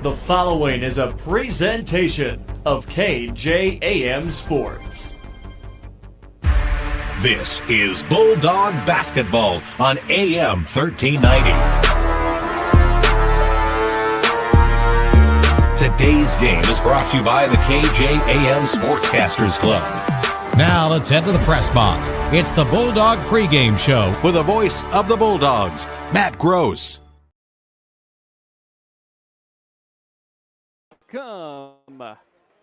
The following is a presentation of KJAM Sports. This is Bulldog Basketball on AM 1390. Today's game is brought to you by the KJAM Sportscasters Club. Now let's head to the press box. It's the Bulldog pregame show With the voice of the Bulldogs, Matt Gross. Welcome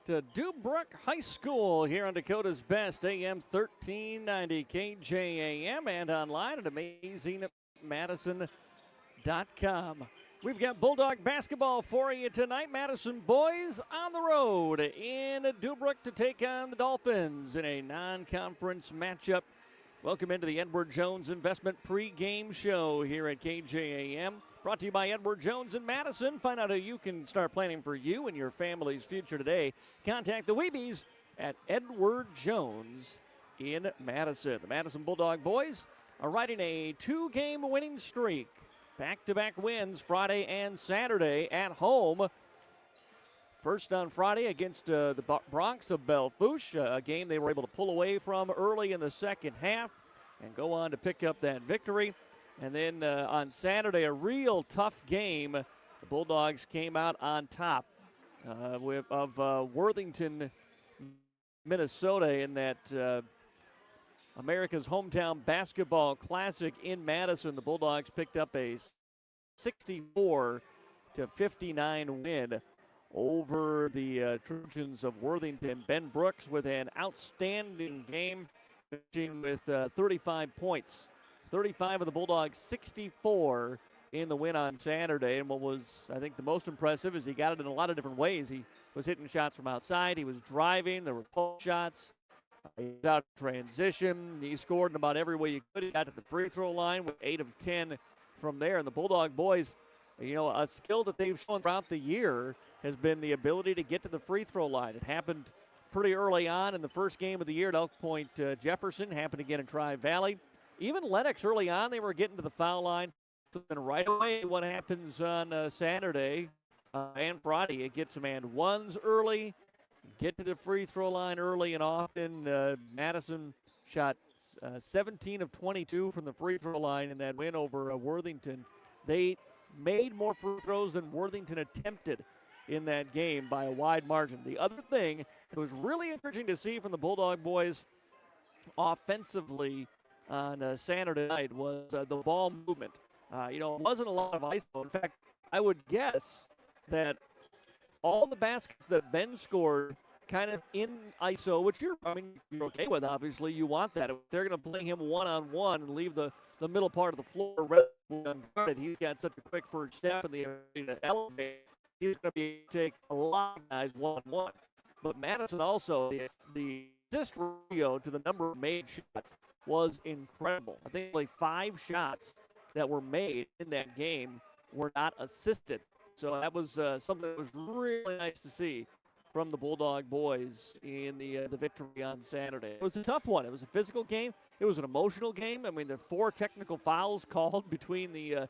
to Deubrook High School here on Dakota's Best, AM 1390 KJAM, and online at AmazingMadison.com. We've got Bulldog basketball for you tonight. Madison boys on the road in Deubrook to take on the Dolphins in a non-conference matchup. Welcome into the Edward Jones Investment pregame show here at KJAM. Brought to you by Edward Jones in Madison. Find out how you can start planning for you and your family's future today. Contact the Weebies at Edward Jones in Madison. The Madison Bulldog boys are riding a two-game winning streak. Back-to-back wins Friday and Saturday at home. First on Friday against the Bronx of Belle-Fourche, a game they were able to pull away from early in the second half and go on to pick up that victory. And then on Saturday, a real tough game. The Bulldogs came out on top of Worthington, Minnesota in that America's Hometown Basketball Classic in Madison. The Bulldogs picked up a 64-59 win over the Trojans of Worthington. Ben Brooks with an outstanding game, finishing with 35 points. 35 of the Bulldogs, 64 in the win on Saturday. And what was, I think, the most impressive is he got it in a lot of different ways. He was hitting shots from outside. He was driving. There were pull shots. He was out in transition. He scored in about every way you could. He got to the free throw line with 8 of 10 from there. And the Bulldog boys, you know, a skill that they've shown throughout the year has been the ability to get to the free throw line. It happened pretty early on in the first game of the year at Elk Point Jefferson. Happened again in Tri-Valley. Even Lennox early on, they were getting to the foul line. And right away, what happens on Saturday and Friday, it gets some and ones early, get to the free throw line early and often. Madison shot 17 of 22 from the free throw line in that win over Worthington. They made more free throws than Worthington attempted in that game by a wide margin. The other thing that was really encouraging to see from the Bulldog boys offensively on Saturday night was the ball movement. It wasn't a lot of ISO. In fact, I would guess that all the baskets that Ben scored kind of in ISO, which you're okay with, obviously. You want that. If they're going to play him one-on-one and leave the middle part of the floor unguarded, he's got such a quick first step in the area to elevate. He's going to be able to take a lot of guys one-on-one. But Madison also, the assist ratio to the number of made shots was incredible. I think only 5 shots that were made in that game were not assisted. So that was something that was really nice to see from the Bulldog boys in the victory on Saturday. It was a tough one. It was a physical game. It was an emotional game. I mean, there are 4 technical fouls called between the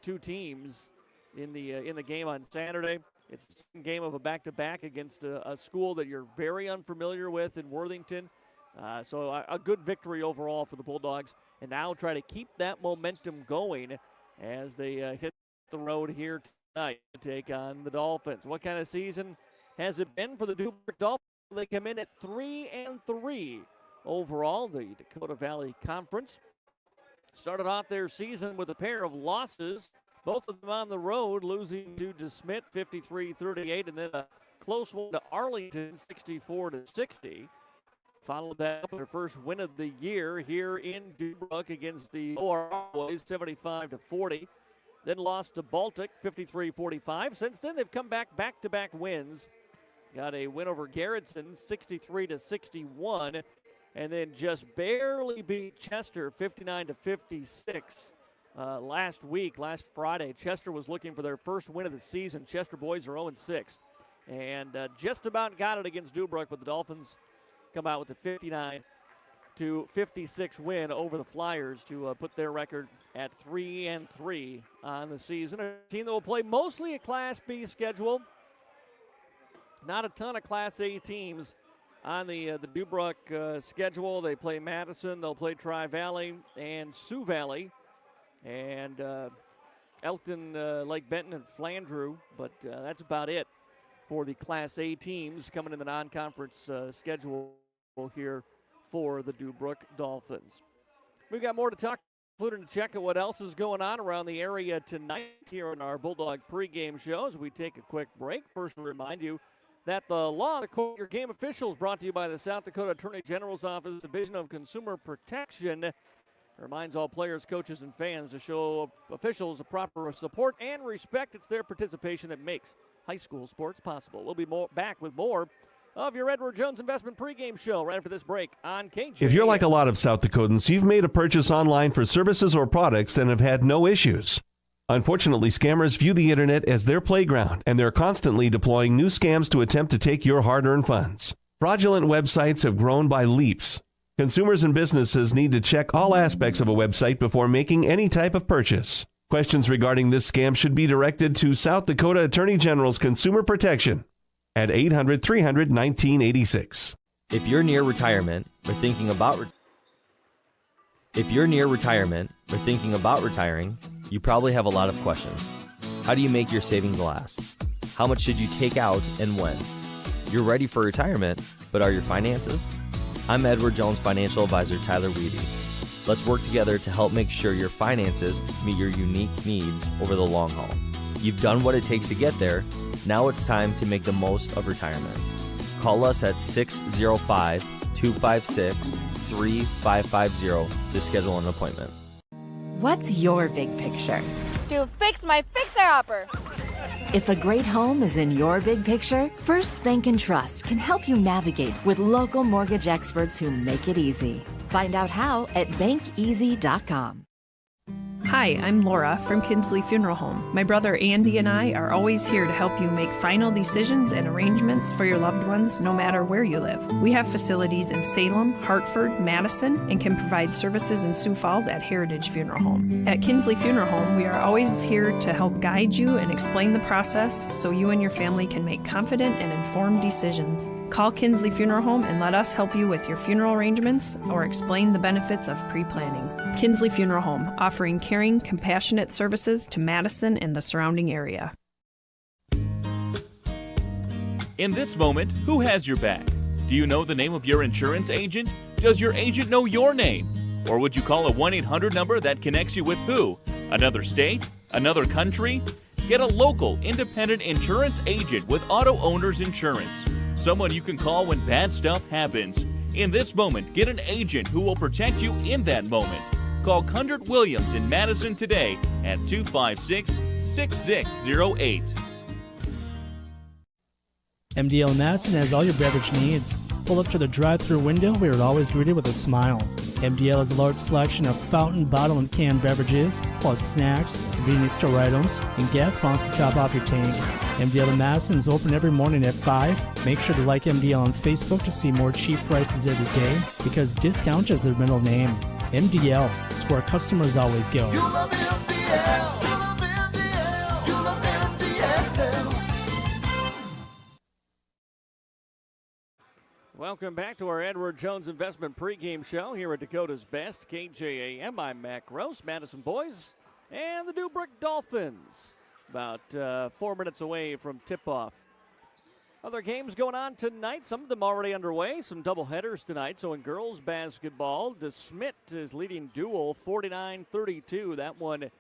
two teams in the game on Saturday. It's the second game of a back-to-back against a school that you're very unfamiliar with in Worthington. So a good victory overall for the Bulldogs, and now try to keep that momentum going as they hit the road here tonight to take on the Dolphins. What kind of season has it been for the Deubrook Dolphins? They come in at 3-3 overall. The Dakota Valley Conference started off their season with a pair of losses, both of them on the road, losing to DeSmet 53-38, and then a close one to Arlington 64-60. Followed that up with their first win of the year here in Deubrook against the OR boys, 75-40. Then lost to Baltic, 53-45. Since then, they've come back-to-back wins. Got a win over Garrettson, 63-61. And then just barely beat Chester, 59-56. Last Friday. Chester was looking for their first win of the season. Chester boys are 0-6. And just about got it against Deubrook, but the Dolphins come out with a 56 win over the Flyers to put their record at 3-3 on the season. A team that will play mostly a Class B schedule. Not a ton of Class A teams on the Deubrook schedule. They play Madison, they'll play Tri-Valley and Sioux Valley, and Elkton, Lake Benton, and Flandreau, but that's about it for the Class A teams coming in the non-conference schedule here for the Deubrook Dolphins. We've got more to talk, including to check out what else is going on around the area tonight here in our Bulldog pregame show as we take a quick break. First, to remind you that the Law of the Court, your game officials, brought to you by the South Dakota Attorney General's Office, Division of Consumer Protection, reminds all players, coaches, and fans to show officials the proper support and respect. It's their participation that makes high school sports possible. We'll be back with more of your Edward Jones Investment pregame show right after this break on KJ. If you're like a lot of South Dakotans, you've made a purchase online for services or products and have had no issues. Unfortunately, scammers view the internet as their playground, and they're constantly deploying new scams to attempt to take your hard-earned funds. Fraudulent websites have grown by leaps. Consumers and businesses need to check all aspects of a website before making any type of purchase. Questions regarding this scam should be directed to South Dakota Attorney General's Consumer Protection at 800-300-1986. If you're near retirement or thinking about retiring, you probably have a lot of questions. How do you make your savings last? How much should you take out and when? You're ready for retirement, but are your finances? I'm Edward Jones financial advisor Tyler Weedy. Let's work together to help make sure your finances meet your unique needs over the long haul. You've done what it takes to get there. Now it's time to make the most of retirement. Call us at 605-256-3550 to schedule an appointment. What's your big picture? To fix my fixer-upper. If a great home is in your big picture, First Bank & Trust can help you navigate with local mortgage experts who make it easy. Find out how at bankeasy.com. Hi, I'm Laura from Kinsley Funeral Home. My brother Andy and I are always here to help you make final decisions and arrangements for your loved ones no matter where you live. We have facilities in Salem, Hartford, Madison, and can provide services in Sioux Falls at Heritage Funeral Home. At Kinsley Funeral Home, we are always here to help guide you and explain the process so you and your family can make confident and informed decisions. Call Kinsley Funeral Home and let us help you with your funeral arrangements or explain the benefits of pre-planning. Kinsley Funeral Home, offering caring, compassionate services to Madison and the surrounding area. In this moment, who has your back? Do you know the name of your insurance agent? Does your agent know your name? Or would you call a 1-800 number that connects you with who? Another state? Another country? Get a local, independent insurance agent with Auto Owners Insurance. Someone you can call when bad stuff happens. In this moment, get an agent who will protect you in that moment. Call Cundert Williams in Madison today at 256-6608. MDL Madison has all your beverage needs. Pull up to the drive-thru window, we are always greeted with a smile. MDL has a large selection of fountain, bottle, and canned beverages, plus snacks, convenience store items, and gas pumps to top off your tank. MDL in Madison is open every morning at 5. Make sure to like MDL on Facebook to see more cheap prices every day, because discount is their middle name. MDL is where customers always go. You love MDL. You love MDL. You love MDL. Welcome back to our Edward Jones Investment pregame show here at Dakota's Best, KJAM. I'm Matt Gross, Madison boys, and the Deubrook Dolphins. About 4 minutes away from tip-off. Other games going on tonight, some of them already underway, some doubleheaders tonight. So in girls basketball, DeSmit is leading Dual 49-32. That one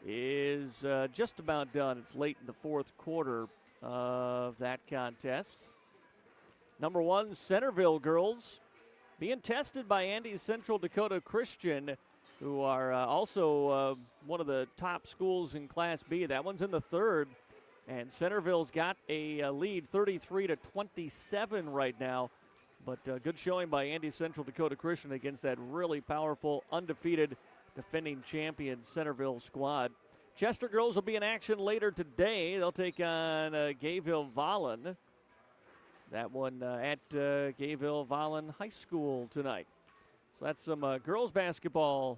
is just about done. It's late in the fourth quarter of that contest. Number one, Centerville girls being tested by Andy's Central Dakota Christian, who are also one of the top schools in Class B. That one's in the third, and Centerville's got a lead 33-27 right now. But good showing by Andy's Central Dakota Christian against that really powerful, undefeated, defending champion Centerville squad. Chester girls will be in action later today. They'll take on Gayville-Vollen. That one at Gayville-Vollen High School tonight. So that's some girls basketball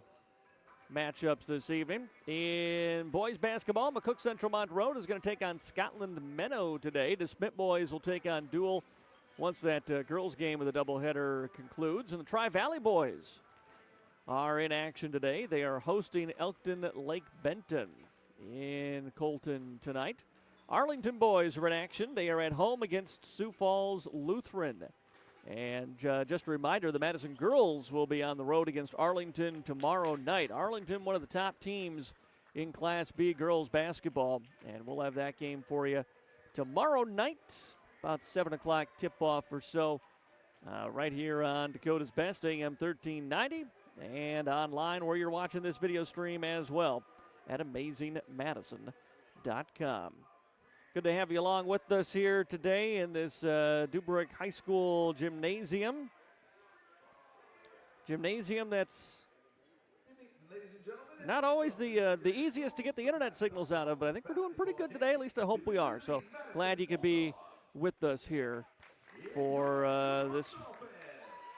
matchups this evening. In boys basketball, McCook Central Montrose is going to take on Scotland Menno today. The Smith boys will take on Dual once that girls game with a doubleheader concludes. And the Tri-Valley boys are in action today. They are hosting Elkton Lake Benton in Colton tonight. Arlington boys are in action. They are at home against Sioux Falls Lutheran. And just a reminder, the Madison girls will be on the road against Arlington tomorrow night. Arlington, one of the top teams in Class B girls basketball. And we'll have that game for you tomorrow night, about 7 o'clock tip-off or so, right here on Dakota's Best, AM 1390, and online where you're watching this video stream as well at AmazingMadison.com. Good to have you along with us here today in this Deubrook High School gymnasium. Gymnasium that's not always the easiest to get the internet signals out of, but I think we're doing pretty good today. At least I hope we are. So glad you could be with us here for this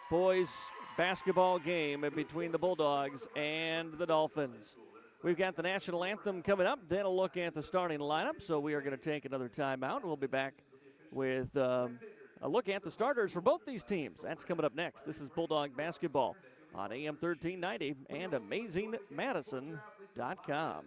boys basketball game between the Bulldogs and the Dolphins. We've got the national anthem coming up, then a look at the starting lineup. So we are going to take another timeout. We'll be back with a look at the starters for both these teams. That's coming up next. This is Bulldog Basketball on AM 1390 and AmazingMadison.com.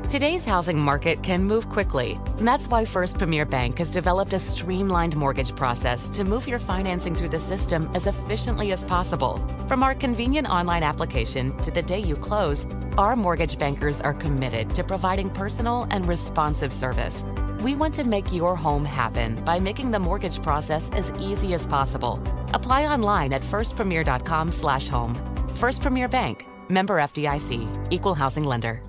Today's housing market can move quickly. And that's why First Premier Bank has developed a streamlined mortgage process to move your financing through the system as efficiently as possible. From our convenient online application to the day you close, our mortgage bankers are committed to providing personal and responsive service. We want to make your home happen by making the mortgage process as easy as possible. Apply online at firstpremier.com/home. First Premier Bank, member FDIC, equal housing lender.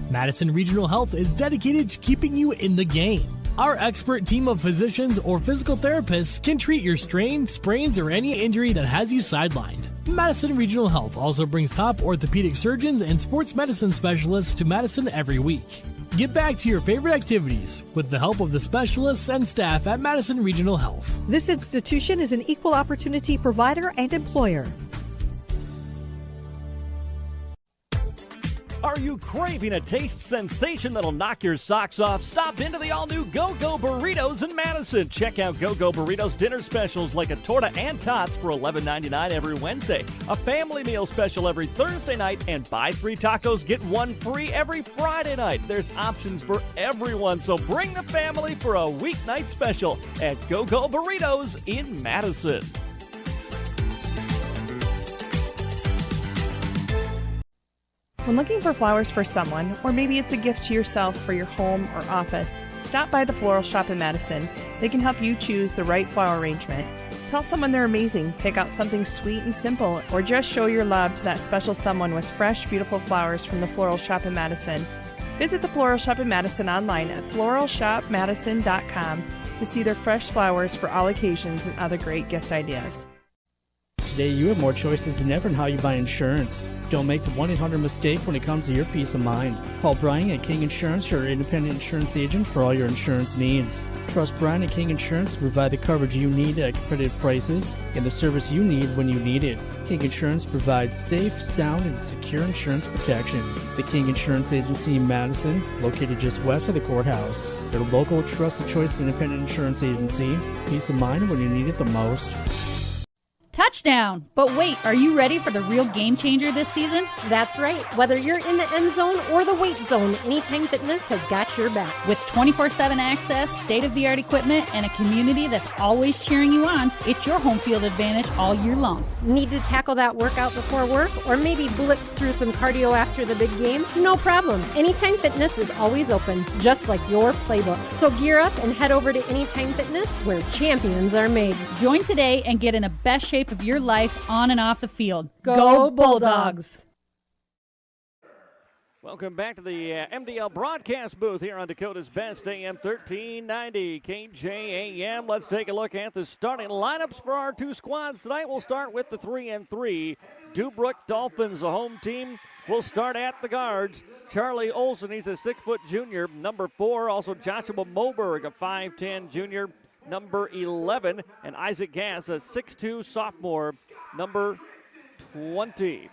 Madison Regional Health is dedicated to keeping you in the game. Our expert team of physicians or physical therapists can treat your strain, sprains, or any injury that has you sidelined. Madison Regional Health also brings top orthopedic surgeons and sports medicine specialists to Madison every week. Get back to your favorite activities with the help of the specialists and staff at Madison Regional Health. This institution is an equal opportunity provider and employer. Are you craving a taste sensation that'll knock your socks off? Stop into the all-new Go-Go Burritos in Madison. Check out Go-Go Burritos dinner specials like a torta and tots for $11.99 every Wednesday, a family meal special every Thursday night, and buy 3 tacos, get 1 free every Friday night. There's options for everyone, so bring the family for a weeknight special at Go-Go Burritos in Madison. When looking for flowers for someone, or maybe it's a gift to yourself for your home or office, stop by the Floral Shop in Madison. They can help you choose the right flower arrangement. Tell someone they're amazing, pick out something sweet and simple, or just show your love to that special someone with fresh, beautiful flowers from the Floral Shop in Madison. Visit the Floral Shop in Madison online at floralshopmadison.com to see their fresh flowers for all occasions and other great gift ideas. Today, you have more choices than ever in how you buy insurance. Don't make the 1-800 mistake when it comes to your peace of mind. Call Brian at King Insurance, your independent insurance agent for all your insurance needs. Trust Brian at King Insurance to provide the coverage you need at competitive prices and the service you need when you need it. King Insurance provides safe, sound, and secure insurance protection. The King Insurance Agency in Madison, located just west of the courthouse. Their local, trusted choice independent insurance agency. Peace of mind when you need it the most. Touchdown! But wait, are you ready for the real game changer this season? That's right. Whether you're in the end zone or the weight zone, Anytime Fitness has got your back. With 24/7 access, state-of-the-art equipment, and a community that's always cheering you on, it's your home field advantage all year long. Need to tackle that workout before work or maybe blitz through some cardio after the big game? No problem. Anytime Fitness is always open, just like your playbook. So gear up and head over to Anytime Fitness, where champions are made. Join today and get in the best shape of your life on and off the field. Go Bulldogs! Welcome back to the MDL broadcast booth here on Dakota's Best AM 1390 KJAM. Let's take a look at the starting lineups for our two squads tonight. We'll start with the 3-3 Deubrook Dolphins, the home team. We'll start at the guards. Charlie Olson, he's a 6-foot junior. Number 4, also Joshua Moberg, a 5'10 junior. number 11, and Isaac Gass, a 6'2 sophomore, number 20.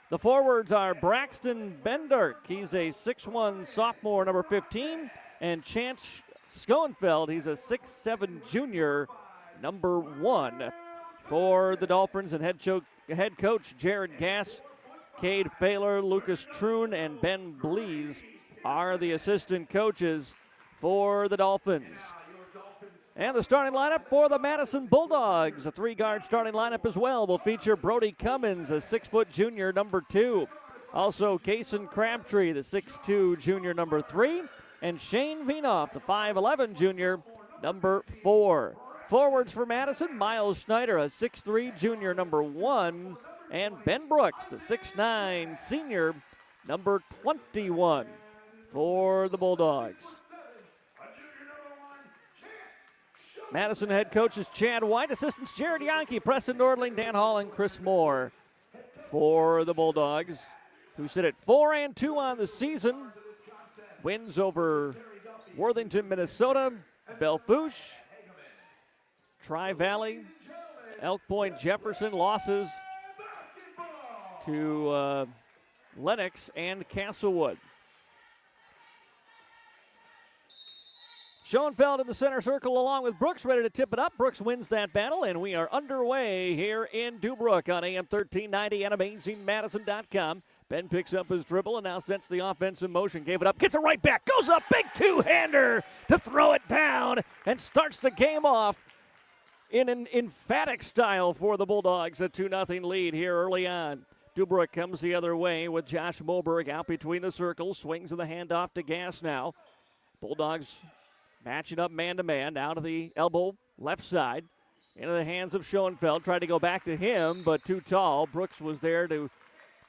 The forwards are Braxton Bendark. He's a 6'1 sophomore, number 15, and Chance Schoenfeld. He's a 6'7 junior, number 1. For the Dolphins and head coach Jared Gass, Cade Failer, Lucas Troon, and Ben Blees are the assistant coaches for the Dolphins. And the starting lineup for the Madison Bulldogs, a 3-guard starting lineup as well, will feature Brody Cummins, a 6-foot junior, number 2. Also, Kason Crabtree, the 6'2 junior, number 3. And Shane Vienoff, the 5'11 junior, number 4. Forwards for Madison, Miles Schneider, a 6'3 junior, number 1. And Ben Brooks, the 6'9 senior, number 21 for the Bulldogs. Madison head coach is Chad White. Assistants Jared Yonke, Preston Nordling, Dan Hall, and Chris Moore for the Bulldogs, who sit at 4-2 on the season. Wins over Worthington, Minnesota, Belfouche, Tri-Valley, Elk Point, Jefferson. Losses to Lennox and Castlewood. Schoenfeld in the center circle along with Brooks, ready to tip it up. Brooks wins that battle, and we are underway here in Deubrook on AM 1390 and AmazingMadison.com. Ben picks up his dribble and now sets the offense in motion. Gave it up, gets it right back, goes up, big two-hander to throw it down, and starts the game off in an emphatic style for the Bulldogs. A 2-0 lead here early on. Deubrook comes the other way with Josh Moberg out between the circles. Swings of the handoff to Gass now. Bulldogs matching up man-to-man down to the elbow left side. Into the hands of Schoenfeld. Tried to go back to him, but too tall. Brooks was there to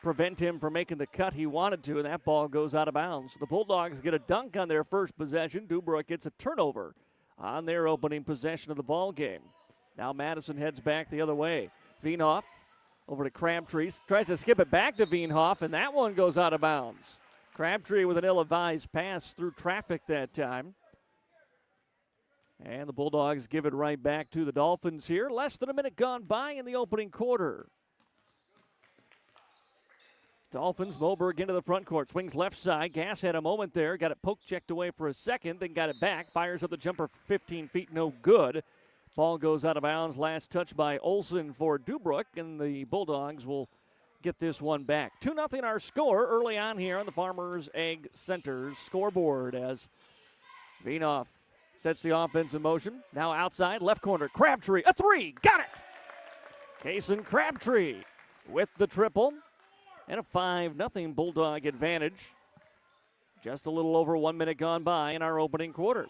prevent him from making the cut he wanted to, and that ball goes out of bounds. The Bulldogs get a dunk on their first possession. Deubrook gets a turnover on their opening possession of the ball game. Now Madison heads back the other way. Vienoff over to Crabtree. Tries to skip it back to Vienoff, and that one goes out of bounds. Crabtree with an ill-advised pass through traffic that time. And the Bulldogs give it right back to the Dolphins here. Less than a minute gone by in the opening quarter. Dolphins, Moberg into the front court. Swings left side. Gass had a moment there. Got it poke checked away for a second, then got it back. Fires up the jumper 15 feet, no good. Ball goes out of bounds. Last touch by Olsen for Deubrook, and the Bulldogs will get this one back. 2-0 our score early on here on the Farmers Egg Center's scoreboard as Vienoff sets the offense in motion. Now outside, left corner, Crabtree, a 3, got it! Kason Crabtree with the triple, and a 5-0 Bulldog advantage. Just a little over 1 minute gone by in our opening quarter.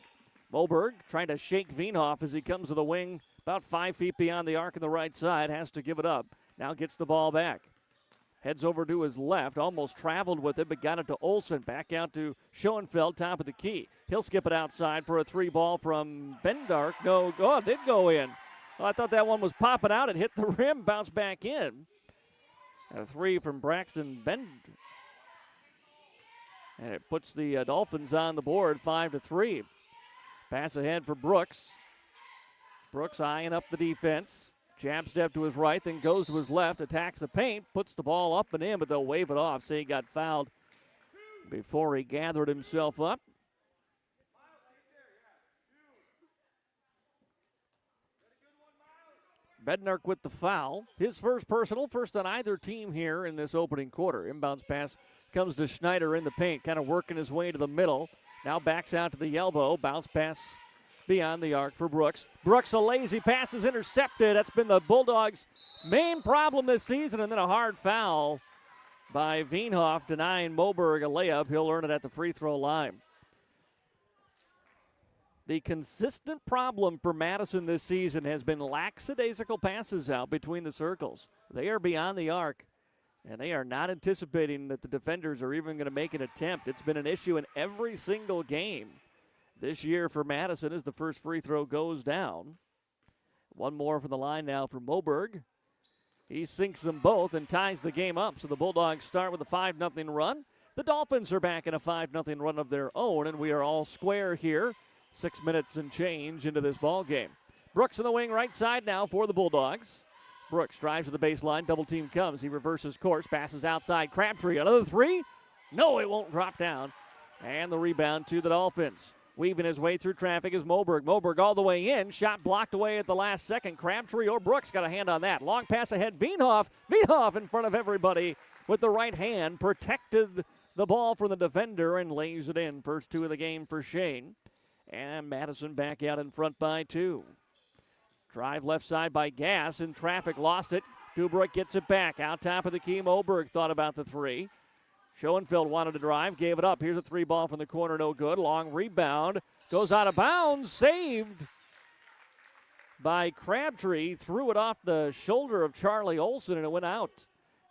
Moberg trying to shake Vienoff as he comes to the wing, about 5 feet beyond the arc on the right side, has to give it up. Now gets the ball back. Heads over to his left, almost traveled with it, but got it to Olsen. Back out to Schoenfeld, top of the key. He'll skip it outside for a 3 ball from Bendark. No, oh, it did go in. Oh, I thought that one was popping out. It hit the rim, bounced back in. And a 3 from Braxton Bend. And it puts the Dolphins on the board, 5-3. Pass ahead for Brooks. Brooks eyeing up the defense. Jab step to his right, then goes to his left, attacks the paint, puts the ball up and in, but they'll wave it off. Say he got fouled before he gathered himself up. Bednark with the foul. His first personal, first on either team here in this opening quarter. Inbounds pass comes to Schneider in the paint, kind of working his way to the middle. Now backs out to the elbow. Bounce pass beyond the arc for Brooks. Brooks, a lazy pass is intercepted. That's been the Bulldogs' main problem this season. And then a hard foul by Vienoff, denying Moberg a layup. He'll earn it at the free throw line. The consistent problem for Madison this season has been lackadaisical passes out between the circles. They are beyond the arc, and they are not anticipating that the defenders are even going to make an attempt. It's been an issue in every single game this year for Madison as the first free throw goes down. One more from the line now for Moberg. He sinks them both and ties the game up. So the Bulldogs start with a 5-0 run. The Dolphins are back in a 5-0 run of their own, and we are all square here 6 minutes and change into this ball game. Brooks in the wing right side now for the Bulldogs. Brooks drives to the baseline. Double team comes. He reverses course. Passes outside. Crabtree. Another three. No, it won't drop down. And the rebound to the Dolphins. Weaving his way through traffic is Moberg. Moberg all the way in. Shot blocked away at the last second. Crabtree or Brooks got a hand on that. Long pass ahead. Veenhoff. Veenhoff in front of everybody with the right hand. Protected the ball from the defender and lays it in. First two of the game for Shane. And Madison back out in front by 2. Drive left side by Gass. In traffic, lost it. Deubrook gets it back. Out top of the key, Moberg thought about the three. Schoenfeld wanted to drive, gave it up. Here's a three ball from the corner, no good. Long rebound, goes out of bounds, saved by Crabtree. Threw it off the shoulder of Charlie Olson, and it went out.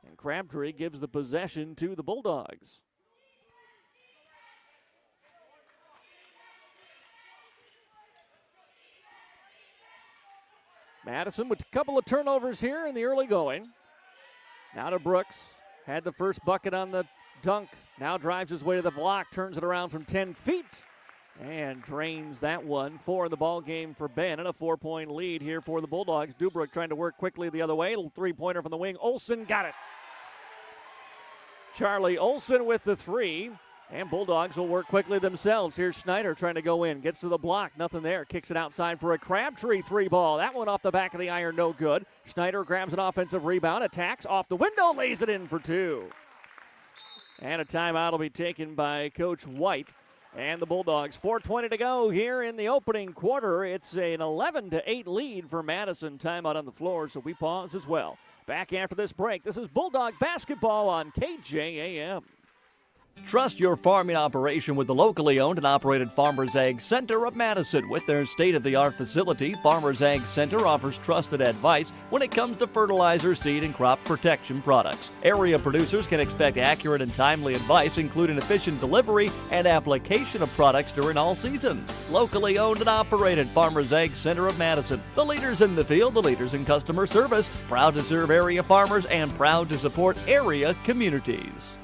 And Crabtree gives the possession to the Bulldogs. Madison with a couple of turnovers here in the early going. Now to Brooks. Had the first bucket on the dunk. Now drives his way to the block. Turns it around from 10 feet. And drains that one. 4 in the ball game for Ben. And a 4-point lead here for the Bulldogs. Deubrook trying to work quickly the other way. Little three-pointer from the wing. Olson got it. Charlie Olson with the three. And Bulldogs will work quickly themselves. Here's Schneider trying to go in. Gets to the block. Nothing there. Kicks it outside for a Crabtree three ball. That one off the back of the iron. No good. Schneider grabs an offensive rebound. Attacks off the window. Lays it in for 2. And a timeout will be taken by Coach White and the Bulldogs. 4:20 to go here in the opening quarter. It's an 11-8 lead for Madison. Timeout on the floor, so we pause as well. Back after this break. This is Bulldog basketball on KJAM. Trust your farming operation with the locally owned and operated Farmers Ag Center of Madison. With their state-of-the-art facility, Farmers Ag Center offers trusted advice when it comes to fertilizer, seed, and crop protection products. Area producers can expect accurate and timely advice, including efficient delivery and application of products during all seasons. Locally owned and operated Farmers Ag Center of Madison. The leaders in the field, the leaders in customer service. Proud to serve area farmers and proud to support area communities.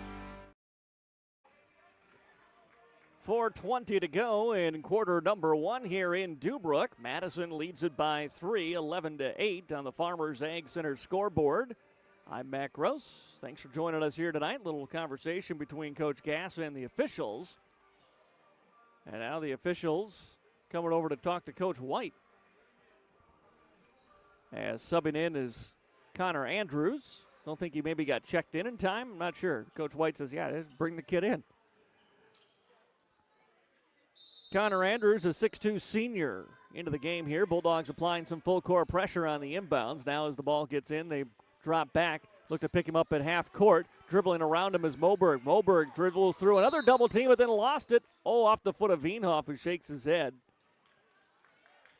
4:20 to go in quarter number 1 here in Deubrook. Madison leads it by 3, 11-8 on the Farmers Ag Center scoreboard. I'm Matt Gross. Thanks for joining us here tonight. Little conversation between Coach Gass and the officials. And now the officials coming over to talk to Coach White. As subbing in is Connor Andrews. Don't think he maybe got checked in time. I'm not sure. Coach White says, yeah, just bring the kid in. Connor Andrews, a 6'2 senior, into the game here. Bulldogs applying some full court pressure on the inbounds. Now as the ball gets in, they drop back. Look to pick him up at half court. Dribbling around him is Moberg. Moberg dribbles through another double team, but then lost it. Oh, off the foot of Veenhoff, who shakes his head.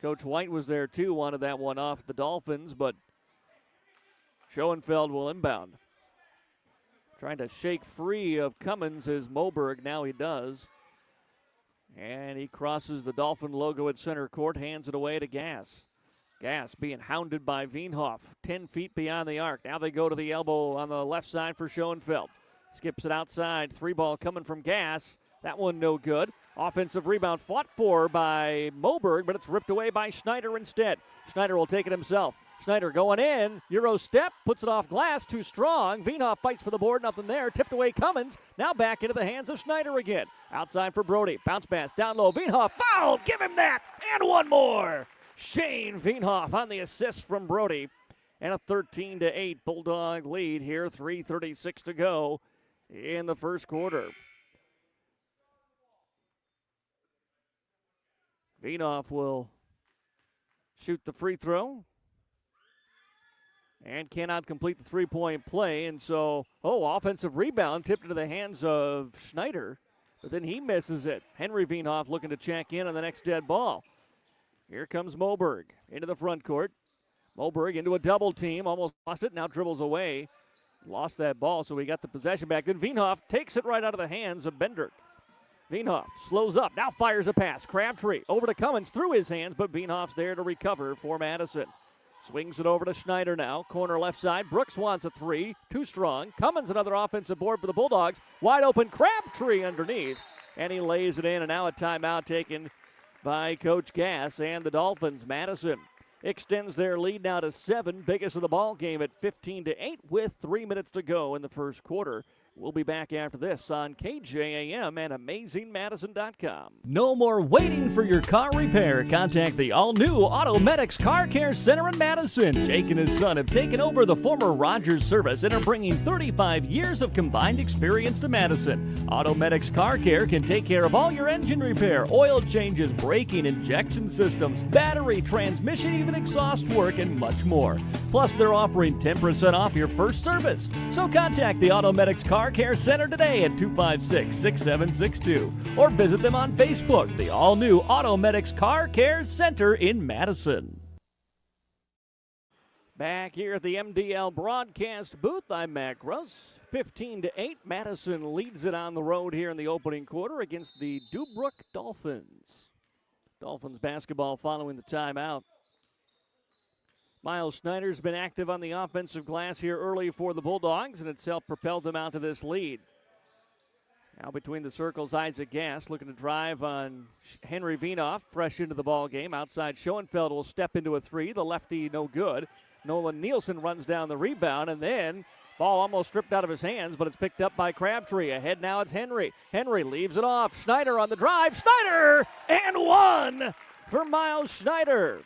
Coach White was there too, wanted that one off the Dolphins, but Schoenfeld will inbound. Trying to shake free of Cummins is Moberg. Now he does. And he crosses the Dolphin logo at center court, hands it away to Gass. Gass being hounded by Veenhoff, 10 feet beyond the arc. Now they go to the elbow on the left side for Schoenfeld. Skips it outside, three ball coming from Gass. That one no good. Offensive rebound fought for by Moberg, but it's ripped away by Schneider instead. Schneider will take it himself. Schneider going in, Euro step, puts it off glass, too strong. Veenhoff fights for the board, nothing there. Tipped away Cummins, now back into the hands of Schneider again. Outside for Brody, bounce pass, down low, Veenhoff, foul, give him that, and one more. Shane Veenhoff on the assist from Brody. And a 13-8 Bulldog lead here, 3:36 to go in the first quarter. Veenhoff will shoot the free throw. And cannot complete the three-point play. And so, offensive rebound tipped into the hands of Schneider. But then he misses it. Henry Veenhoff looking to check in on the next dead ball. Here comes Moberg into the front court. Moberg into a double team. Almost lost it. Now dribbles away. Lost that ball, so he got the possession back. Then Veenhoff takes it right out of the hands of Bender. Veenhoff slows up. Now fires a pass. Crabtree over to Cummins through his hands, but Veenhoff's there to recover for Madison. Swings it over to Schneider now. Corner left side. Brooks wants a three. Too strong. Cummins another offensive board for the Bulldogs. Wide open Crabtree underneath. And he lays it in. And now a timeout taken by Coach Gass and the Dolphins. Madison extends their lead now to 7, biggest of the ball game at 15-8 with 3 minutes to go in the first quarter. We'll be back after this on KJAM and AmazingMadison.com. No more waiting for your car repair. Contact the all-new Automedics Car Care Center in Madison. Jake and his son have taken over the former Rogers service and are bringing 35 years of combined experience to Madison. Automedics Car Care can take care of all your engine repair, oil changes, braking, injection systems, battery, transmission, even exhaust work, and much more. Plus, they're offering 10% off your first service. So contact the Automedics Car Care Center today at 256-6762 or visit them on Facebook, the all-new Automedics Car Care Center in Madison. Back here at the MDL broadcast booth, I'm Matt Gross. 15-8, Madison leads it on the road here in the opening quarter against the Deubrook Dolphins. Dolphins basketball following the timeout. Miles Schneider's been active on the offensive glass here early for the Bulldogs, and it's helped propel them out to this lead. Now between the circles, Isaac Gass looking to drive on Henry Vienoff, fresh into the ball game. Outside, Schoenfeld will step into a three. The lefty, no good. Nolan Nielsen runs down the rebound, and then ball almost stripped out of his hands, but it's picked up by Crabtree. Ahead now it's Henry. Henry leaves it off. Schneider on the drive. Schneider! And one for Miles Schneider.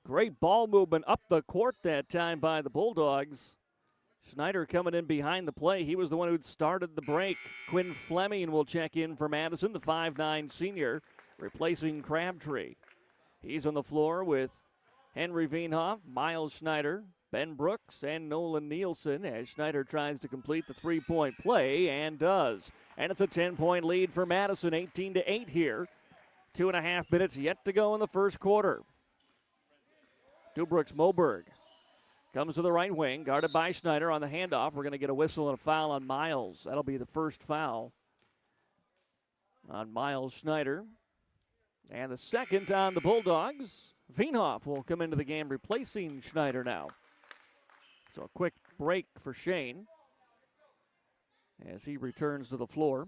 Great ball movement up the court that time by the Bulldogs. Schneider coming in behind the play. He was the one who started the break. Quinn Fleming will check in for Madison, the 5'9 senior, replacing Crabtree. He's on the floor with Henry Veenhoff, Miles Schneider, Ben Brooks, and Nolan Nielsen as Schneider tries to complete the three-point play and does. And it's a 10-point lead for Madison, 18-8 here. 2.5 minutes yet to go in the first quarter. Deubrook's Moberg comes to the right wing, guarded by Schneider on the handoff. We're going to get a whistle and a foul on Miles. That'll be the first foul on Miles Schneider. And the second on the Bulldogs. Veenhoff will come into the game replacing Schneider now. So a quick break for Shane as he returns to the floor.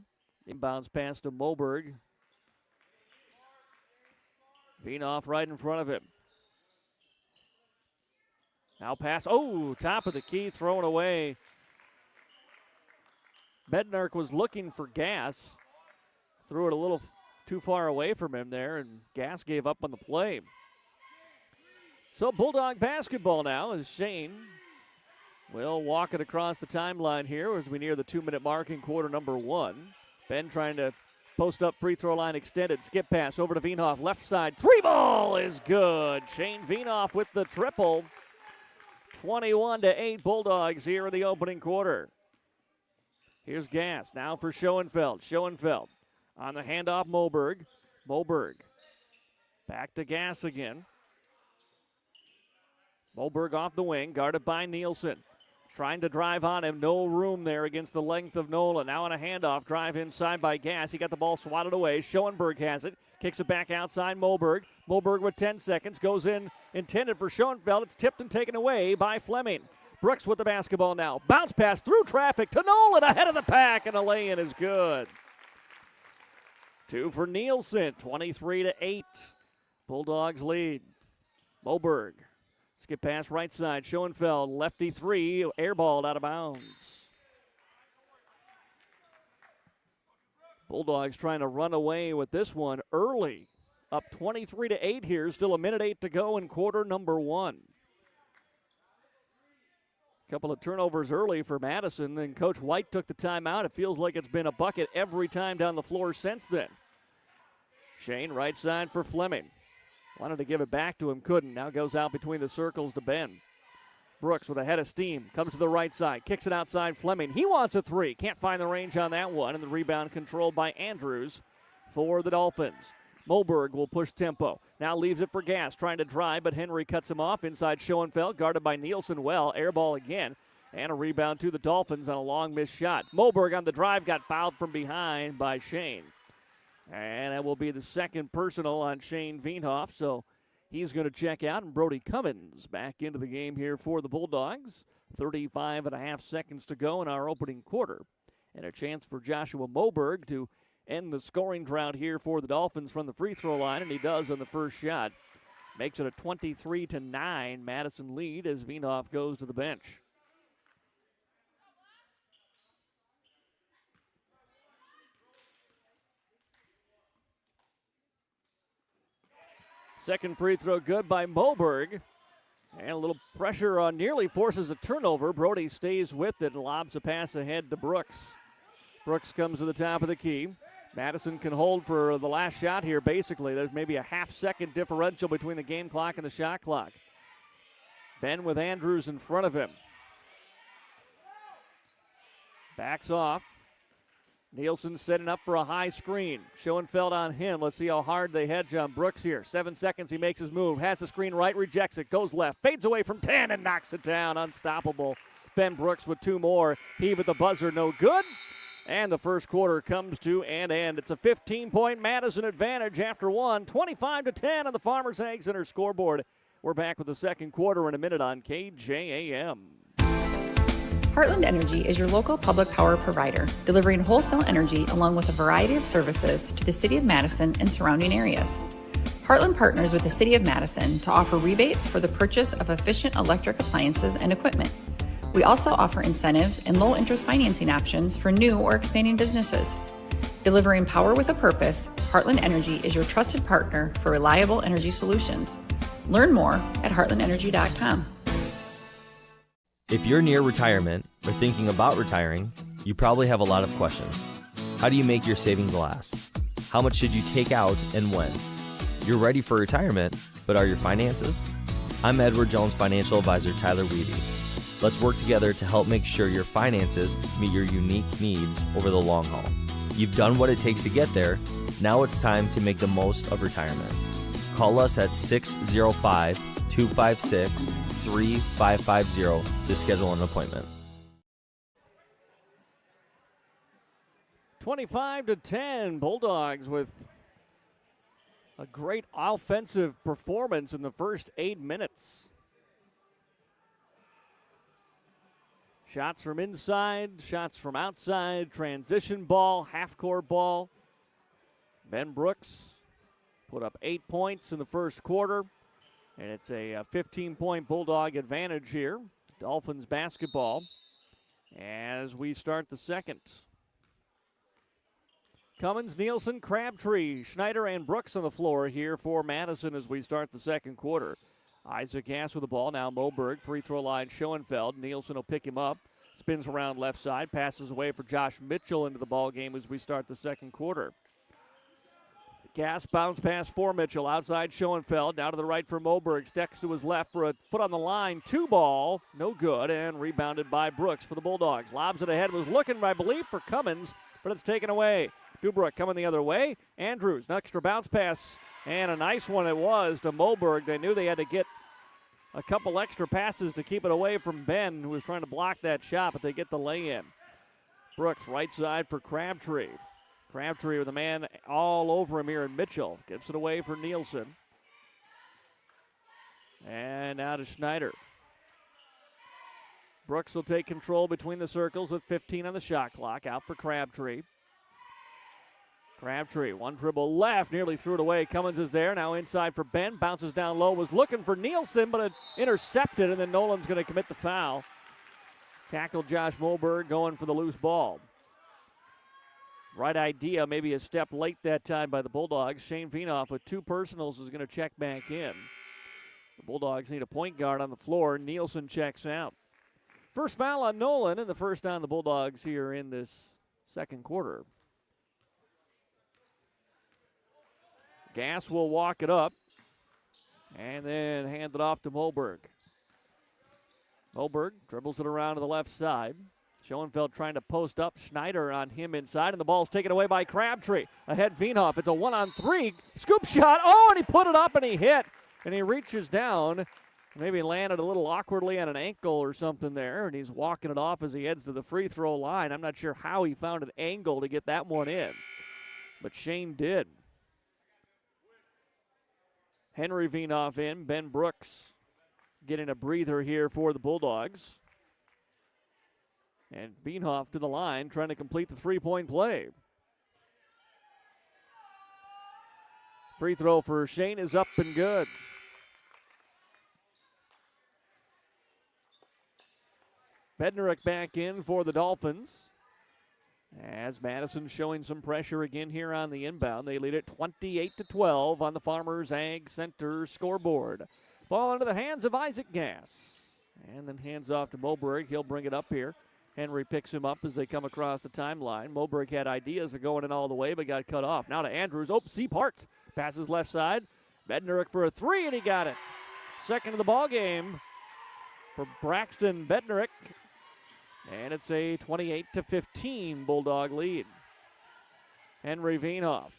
Inbounds pass to Moberg. Veenhoff right in front of him. Now pass, top of the key, thrown away. Bednark was looking for Gass. Threw it a little too far away from him there, and Gass gave up on the play. So Bulldog basketball now as Shane will walk it across the timeline here as we near the 2-minute mark in quarter number 1. Ben trying to post up free throw line extended. Skip pass over to Veenhoff, left side. Three ball is good. Shane Veenhoff with the triple. 21-8 Bulldogs here in the opening quarter. Here's Gass now for Schoenfeld. Schoenfeld on the handoff, Moberg. Moberg back to Gass again. Moberg off the wing, guarded by Nielsen. Trying to drive on him, no room there against the length of Nolan. Now on a handoff, drive inside by Gass. He got the ball swatted away. Schoenberg has it, kicks it back outside Moberg. Moberg with 10 seconds, goes in, intended for Schoenfeld. It's tipped and taken away by Fleming. Brooks with the basketball now. Bounce pass through traffic to Nolan, ahead of the pack, and a lay-in is good. 2 for Nielsen, 23-8. Bulldogs lead. Moberg. Skip pass right side. Schoenfeld, lefty three, airballed out of bounds. Bulldogs trying to run away with this one early. Up 23-8 here. Still a minute 8 to go in quarter number 1. Couple of turnovers early for Madison. Then Coach White took the timeout. It feels like it's been a bucket every time down the floor since then. Shane right side for Fleming. Wanted to give it back to him, couldn't. Now goes out between the circles to Ben. Brooks with a head of steam. Comes to the right side. Kicks it outside Fleming. He wants a three. Can't find the range on that one. And the rebound controlled by Andrews for the Dolphins. Moberg will push tempo. Now leaves it for Gass. Trying to drive, but Henry cuts him off. Inside Schoenfeld. Guarded by Nielsen well. Air ball again. And a rebound to the Dolphins on a long missed shot. Moberg on the drive got fouled from behind by Shane. And that will be the second personal on Shane Veenhoff. So he's going to check out. And Brody Cummins back into the game here for the Bulldogs. 35.5 seconds to go in our opening quarter. And a chance for Joshua Moberg to end the scoring drought here for the Dolphins from the free throw line, and he does on the first shot. Makes it a 23-9 Madison lead as Veenhoff goes to the bench. Second free throw good by Moberg. And a little pressure on nearly forces a turnover. Brody stays with it and lobs a pass ahead to Brooks. Brooks comes to the top of the key. Madison can hold for the last shot here, basically. There's maybe a half-second differential between the game clock and the shot clock. Ben with Andrews in front of him. Backs off. Nielsen setting up for a high screen. Schoenfeld on him. Let's see how hard they hedge on Brooks here. 7 seconds, he makes his move. Has the screen right, rejects it, goes left. Fades away from 10 and knocks it down. Unstoppable. Ben Brooks with 2 more. Heave at the buzzer, no good. And the first quarter comes to an end. It's a 15-point Madison advantage after one. 25-10 on the Farmers Ag Center scoreboard. We're back with the second quarter in a minute on KJAM. Heartland Energy is your local public power provider, delivering wholesale energy along with a variety of services to the City of Madison and surrounding areas. Heartland partners with the City of Madison to offer rebates for the purchase of efficient electric appliances and equipment. We also offer incentives and low-interest financing options for new or expanding businesses. Delivering power with a purpose, Heartland Energy is your trusted partner for reliable energy solutions. Learn more at heartlandenergy.com. If you're near retirement or thinking about retiring, you probably have a lot of questions. How do you make your savings last? How much should you take out and when? You're ready for retirement, but are your finances? I'm Edward Jones Financial Advisor Tyler Weedy. Let's work together to help make sure your finances meet your unique needs over the long haul. You've done what it takes to get there. Now it's time to make the most of retirement. Call us at 605-256-3550 to schedule an appointment. 25-10, Bulldogs with a great offensive performance in the first 8 minutes. Shots from inside, shots from outside, transition ball, half-court ball. Ben Brooks put up 8 points in the first quarter, and it's a 15-point Bulldog advantage here. Dolphins basketball as we start the second. Cummins, Nielsen, Crabtree, Schneider, and Brooks on the floor here for Madison as we start the second quarter. Isaac Gass with the ball. Now Moberg, free throw line, Schoenfeld. Nielsen will pick him up. Spins around left side. Passes away for Josh Mitchell into the ball game as we start the second quarter. Gass bounce pass for Mitchell. Outside Schoenfeld. Down to the right for Moberg. Stecks to his left for a foot on the line. 2 ball. No good. And rebounded by Brooks for the Bulldogs. Lobs it ahead. Was looking, I believe, for Cummins, but it's taken away. Deubrook coming the other way. Andrews, an extra bounce pass, and a nice one it was to Moberg. They knew they had to get a couple extra passes to keep it away from Ben, who was trying to block that shot, but they get the lay-in. Brooks, right side for Crabtree. Crabtree with a man all over him here in Mitchell. Gives it away for Nielsen. And now to Schneider. Brooks will take control between the circles with 15 on the shot clock. Out for Crabtree. Crabtree, one dribble left, nearly threw it away. Cummins is there, now inside for Ben. Bounces down low, was looking for Nielsen, but it intercepted, and then Nolan's going to commit the foul. Tackled Josh Moberg going for the loose ball. Right idea, maybe a step late that time by the Bulldogs. Shane Veenhoff with 2 personals is going to check back in. The Bulldogs need a point guard on the floor. Nielsen checks out. First foul on Nolan, and the first on the Bulldogs here in this second quarter. Gass will walk it up and then hand it off to Moberg. Moberg dribbles it around to the left side. Schoenfeld trying to post up. Schneider on him inside, and the ball's taken away by Crabtree. Ahead Veenhoff. It's a 1-on-3. Scoop shot. Oh, and he put it up and he hit. And he reaches down. Maybe landed a little awkwardly on an ankle or something there, and he's walking it off as he heads to the free throw line. I'm not sure how he found an angle to get that one in, but Shane did. Henry Veenhoff in. Ben Brooks getting a breather here for the Bulldogs. And Veenhoff to the line trying to complete the three-point play. Free throw for Shane is up and good. Bednarik back in for the Dolphins. As Madison showing some pressure again here on the inbound. They lead it 28-12 on the Farmers Ag Center scoreboard. Ball into the hands of Isaac Gass. And then hands off to Moberg. He'll bring it up here. Henry picks him up as they come across the timeline. Moberg had ideas of going in all the way, but got cut off. Now to Andrews. Oh, C. Parts. Passes left side. Bednarik for a three, and he got it. Second of the ball game for Braxton Bednarik. And it's a 28-15 Bulldog lead. Henry Veenhoff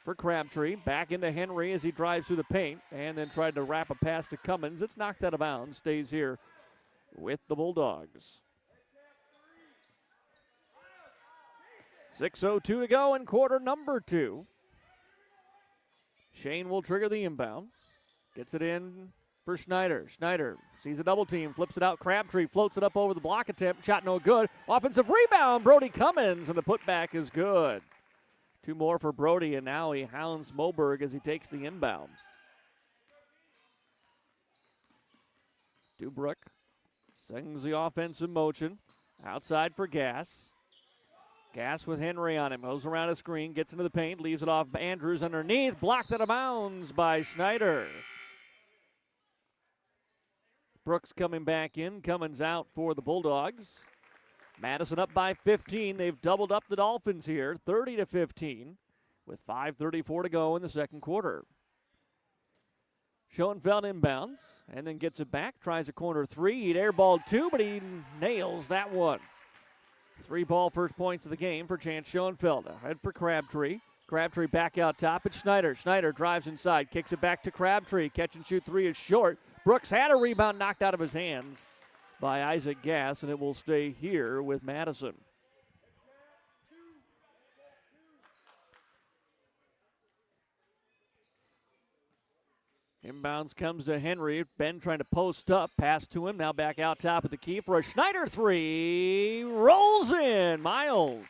for Crabtree. Back into Henry as he drives through the paint and then tried to wrap a pass to Cummins. It's knocked out of bounds. Stays here with the Bulldogs. 6:02 to go in quarter number 2. Shane will trigger the inbound. Gets it in for Schneider. Schneider sees a double team, flips it out. Crabtree floats it up over the block attempt. Shot no good. Offensive rebound, Brody Cummins, and the putback is good. 2 more for Brody, and now he hounds Moberg as he takes the inbound. Deubrook sends the offense in motion. Outside for Gass. Gass with Henry on him. Goes around a screen, gets into the paint, leaves it off Andrews underneath. Blocked out of bounds by Schneider. Brooks coming back in. Cummins out for the Bulldogs. Madison up by 15. They've doubled up the Dolphins here, 30-15, with 5:34 to go in the second quarter. Schoenfeld inbounds and then gets it back. Tries a corner three. He'd airballed 2, but he nails that one. 3-ball first points of the game for Chance Schoenfeld. Ahead for Crabtree. Crabtree back out top. It's Schneider. Schneider drives inside. Kicks it back to Crabtree. Catch and shoot 3 is short. Brooks had a rebound knocked out of his hands by Isaac Gass, and it will stay here with Madison. Inbounds comes to Henry. Ben trying to post up. Pass to him. Now back out top at the key for a Schneider 3. Rolls in. Miles.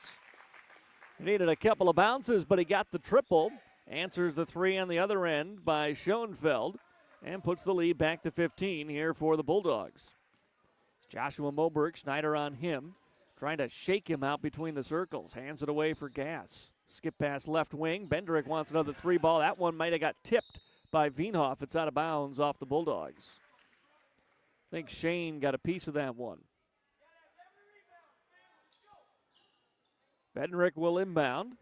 He needed a couple of bounces, but he got the triple. Answers the 3 on the other end by Schoenfeld and puts the lead back to 15 here for the Bulldogs. It's Joshua Moberg. Schneider on him. Trying to shake him out between the circles. Hands it away for Gass. Skip pass left wing. Bednarik wants another 3-ball. That one might have got tipped by Veenhoff. It's out of bounds off the Bulldogs. I think Shane got a piece of that one. Bednarik will inbound.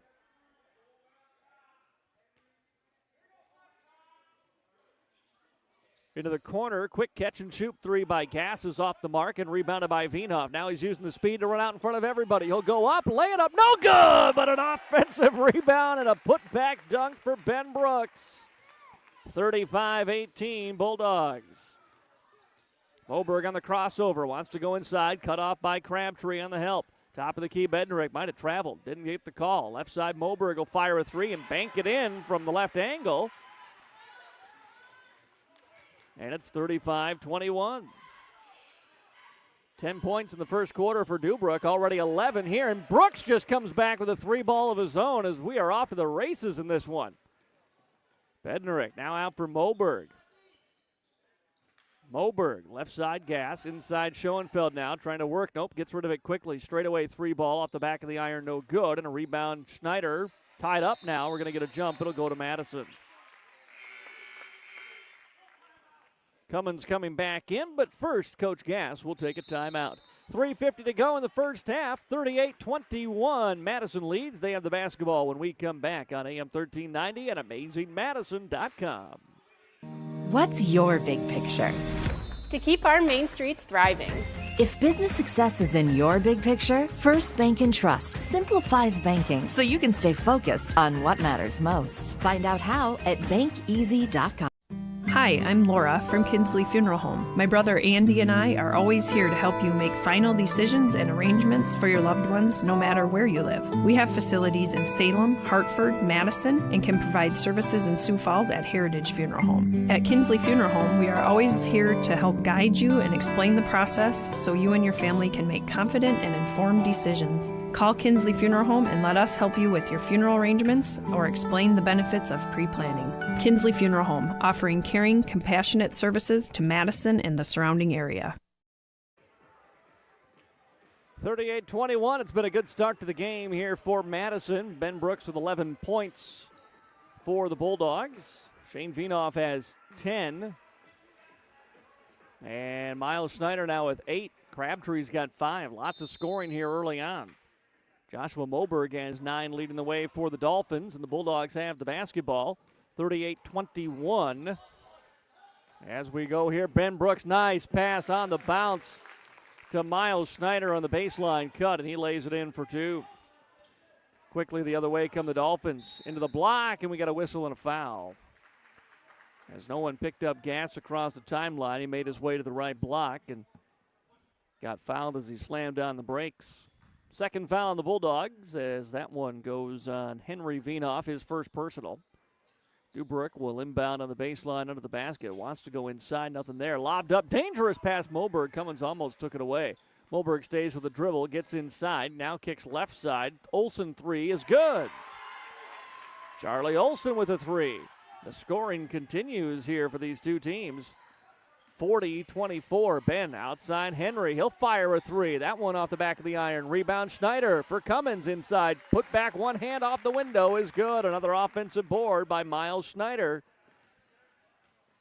Into the corner, quick catch and shoot 3 by Gass is off the mark and rebounded by Veenhoff. Now he's using the speed to run out in front of everybody. He'll go up, lay it up, no good, but an offensive rebound and a putback dunk for Ben Brooks. 35-18 Bulldogs. Moberg on the crossover, wants to go inside, cut off by Crabtree on the help. Top of the key, Bednarik might have traveled, didn't get the call. Left side, Moberg will fire a 3 and bank it in from the left angle. And it's 35-21. 10 points in the first quarter for Deubrook, already 11 here. And Brooks just comes back with a 3-ball of his own as we are off to the races in this one. Bednarik now out for Moberg. Moberg, left side Gass, inside Schoenfeld now, trying to work. Nope, gets rid of it quickly. Straightaway 3-ball off the back of the iron, no good. And a rebound, Schneider tied up now. We're going to get a jump. It'll go to Madison. Cummins coming back in, but first, Coach Gass will take a timeout. 3:50 to go in the first half, 38-21. Madison leads. They have the basketball when we come back on AM 1390 and AmazingMadison.com. What's your big picture? To keep our main streets thriving. If business success is in your big picture, First Bank & Trust simplifies banking so you can stay focused on what matters most. Find out how at bankeasy.com. Hi, I'm Laura from Kinsley Funeral Home. My brother Andy and I are always here to help you make final decisions and arrangements for your loved ones, no matter where you live. We have facilities in Salem, Hartford, Madison, and can provide services in Sioux Falls at Heritage Funeral Home. At Kinsley Funeral Home, we are always here to help guide you and explain the process so you and your family can make confident and informed decisions. Call Kinsley Funeral Home and let us help you with your funeral arrangements or explain the benefits of pre-planning. Kinsley Funeral Home, offering caring, compassionate services to Madison and the surrounding area. 38-21. It's been a good start to the game here for Madison. Ben Brooks with 11 points for the Bulldogs. Shane Vienoff has 10. And Miles Schneider now with 8. Crabtree's got 5. Lots of scoring here early on. Joshua Moberg has 9, leading the way for the Dolphins, and the Bulldogs have the basketball. 38-21. As we go here, Ben Brooks, nice pass on the bounce to Miles Schneider on the baseline cut, and he lays it in for 2. Quickly the other way come the Dolphins. Into the block, and we got a whistle and a foul. As no one picked up gas across the timeline, he made his way to the right block and got fouled as he slammed on the brakes. Second foul on the Bulldogs as that one goes on Henry Vienoff, his first personal. Deubrook will inbound on the baseline under the basket. Wants to go inside, nothing there. Lobbed up, dangerous pass, Moberg. Cummins almost took it away. Moberg stays with the dribble, gets inside, now kicks left side. Olsen 3 is good. Charlie Olsen with a 3. The scoring continues here for these two teams. 40-24. Ben outside Henry. He'll fire a 3. That one off the back of the iron. Rebound Schneider for Cummins inside. Put back one hand off the window is good. Another offensive board by Miles Schneider.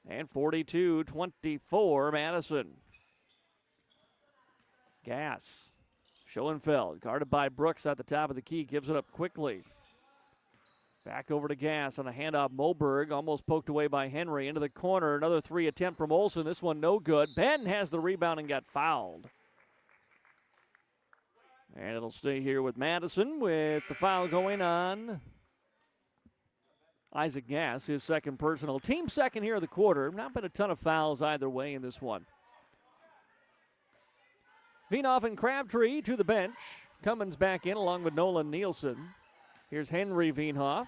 And 42-24 Madison. Gass. Schoenfeld guarded by Brooks at the top of the key. Gives it up quickly. Back over to Gass on a handoff. Moberg almost poked away by Henry. Into the corner. Another 3 attempt from Olsen. This one no good. Ben has the rebound and got fouled. And it'll stay here with Madison with the foul going on Isaac Gass, his second personal. Team second here of the quarter. Not been a ton of fouls either way in this one. Vienoff and Crabtree to the bench. Cummins back in along with Nolan Nielsen. Here's Henry Vienoff.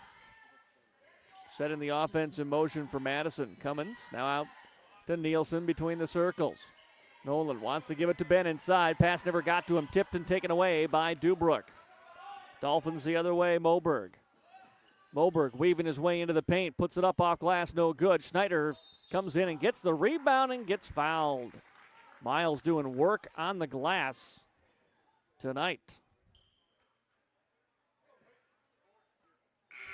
Setting the offense in motion for Madison. Cummins now out to Nielsen between the circles. Nolan wants to give it to Ben inside. Pass never got to him. Tipped and taken away by Deubrook. Dolphins the other way, Moberg. Moberg weaving his way into the paint. Puts it up off glass, no good. Schneider comes in and gets the rebound and gets fouled. Miles doing work on the glass tonight.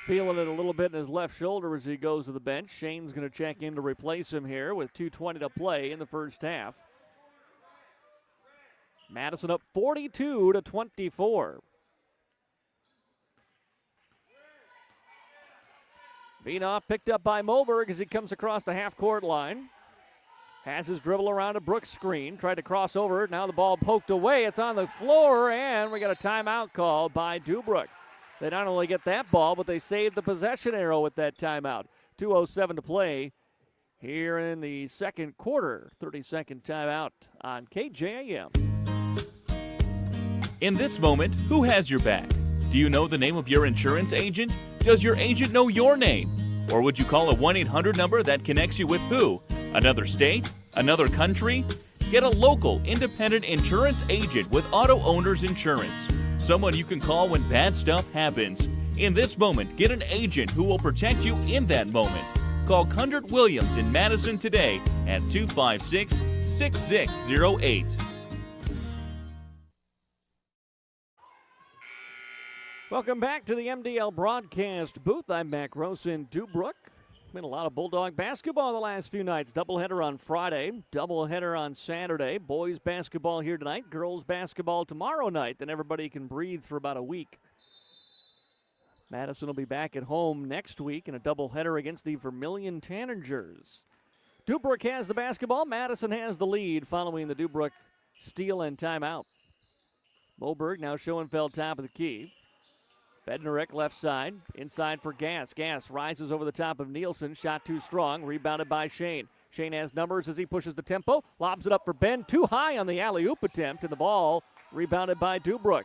Feeling it a little bit in his left shoulder as he goes to the bench. Shane's going to check in to replace him here with 2:20 to play in the first half. Madison up 42-24. Vienoff picked up by Moberg as he comes across the half-court line. Has his dribble around a Brooks screen. Tried to cross over. Now the ball poked away. It's on the floor, and we got a timeout call by Deubrook. They not only get that ball, but they saved the possession arrow with that timeout. 2:07 to play here in the second quarter. 30-second timeout on KJAM. In this moment, who has your back? Do you know the name of your insurance agent? Does your agent know your name? Or would you call a 1-800 number that connects you with who? Another state? Another country? Get a local, independent insurance agent with Auto Owners Insurance. Someone you can call when bad stuff happens. In this moment, get an agent who will protect you in that moment. Call Kundert Williams in Madison today at 256-6608. Welcome back to the MDL broadcast booth. I'm Mac Rose in Deubrook. Been a lot of Bulldog basketball the last few nights. Doubleheader on Friday, doubleheader on Saturday. Boys basketball here tonight, girls basketball tomorrow night. Then everybody can breathe for about a week. Madison will be back at home next week in a doubleheader against the Vermilion Tanagers. Deubrook has the basketball. Madison has the lead following the Deubrook steal and timeout. Moberg now Schoenfeld top of the key. Bednarik left side, inside for Gass. Gass rises over the top of Nielsen. Shot too strong, rebounded by Shane. Shane has numbers as he pushes the tempo. Lobs it up for Ben, too high on the alley-oop attempt, and the ball rebounded by Deubrook.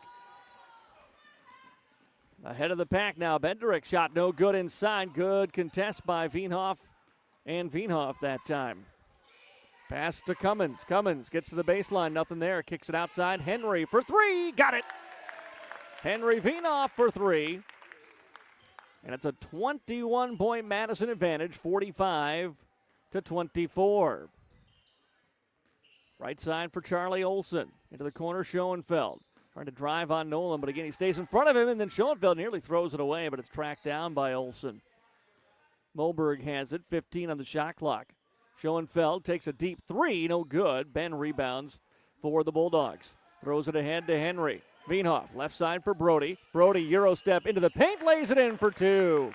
Ahead of the pack now, Bednarik shot no good inside. Good contest by Vienoff and Vienoff that time. Pass to Cummins. Cummins gets to the baseline, nothing there. Kicks it outside. Henry for 3, got it. Henry Vienoff for three. And it's a 21-point Madison advantage, 45-24. Right side for Charlie Olson. Into the corner, Schoenfeld. Trying to drive on Nolan, but again, he stays in front of him, and then Schoenfeld nearly throws it away, but it's tracked down by Olson. Moberg has it, 15 on the shot clock. Schoenfeld takes a deep three, no good. Ben rebounds for the Bulldogs. Throws it ahead to Henry. Vienoff, left side for Brody. Brody, Euro step into the paint, lays it in for two.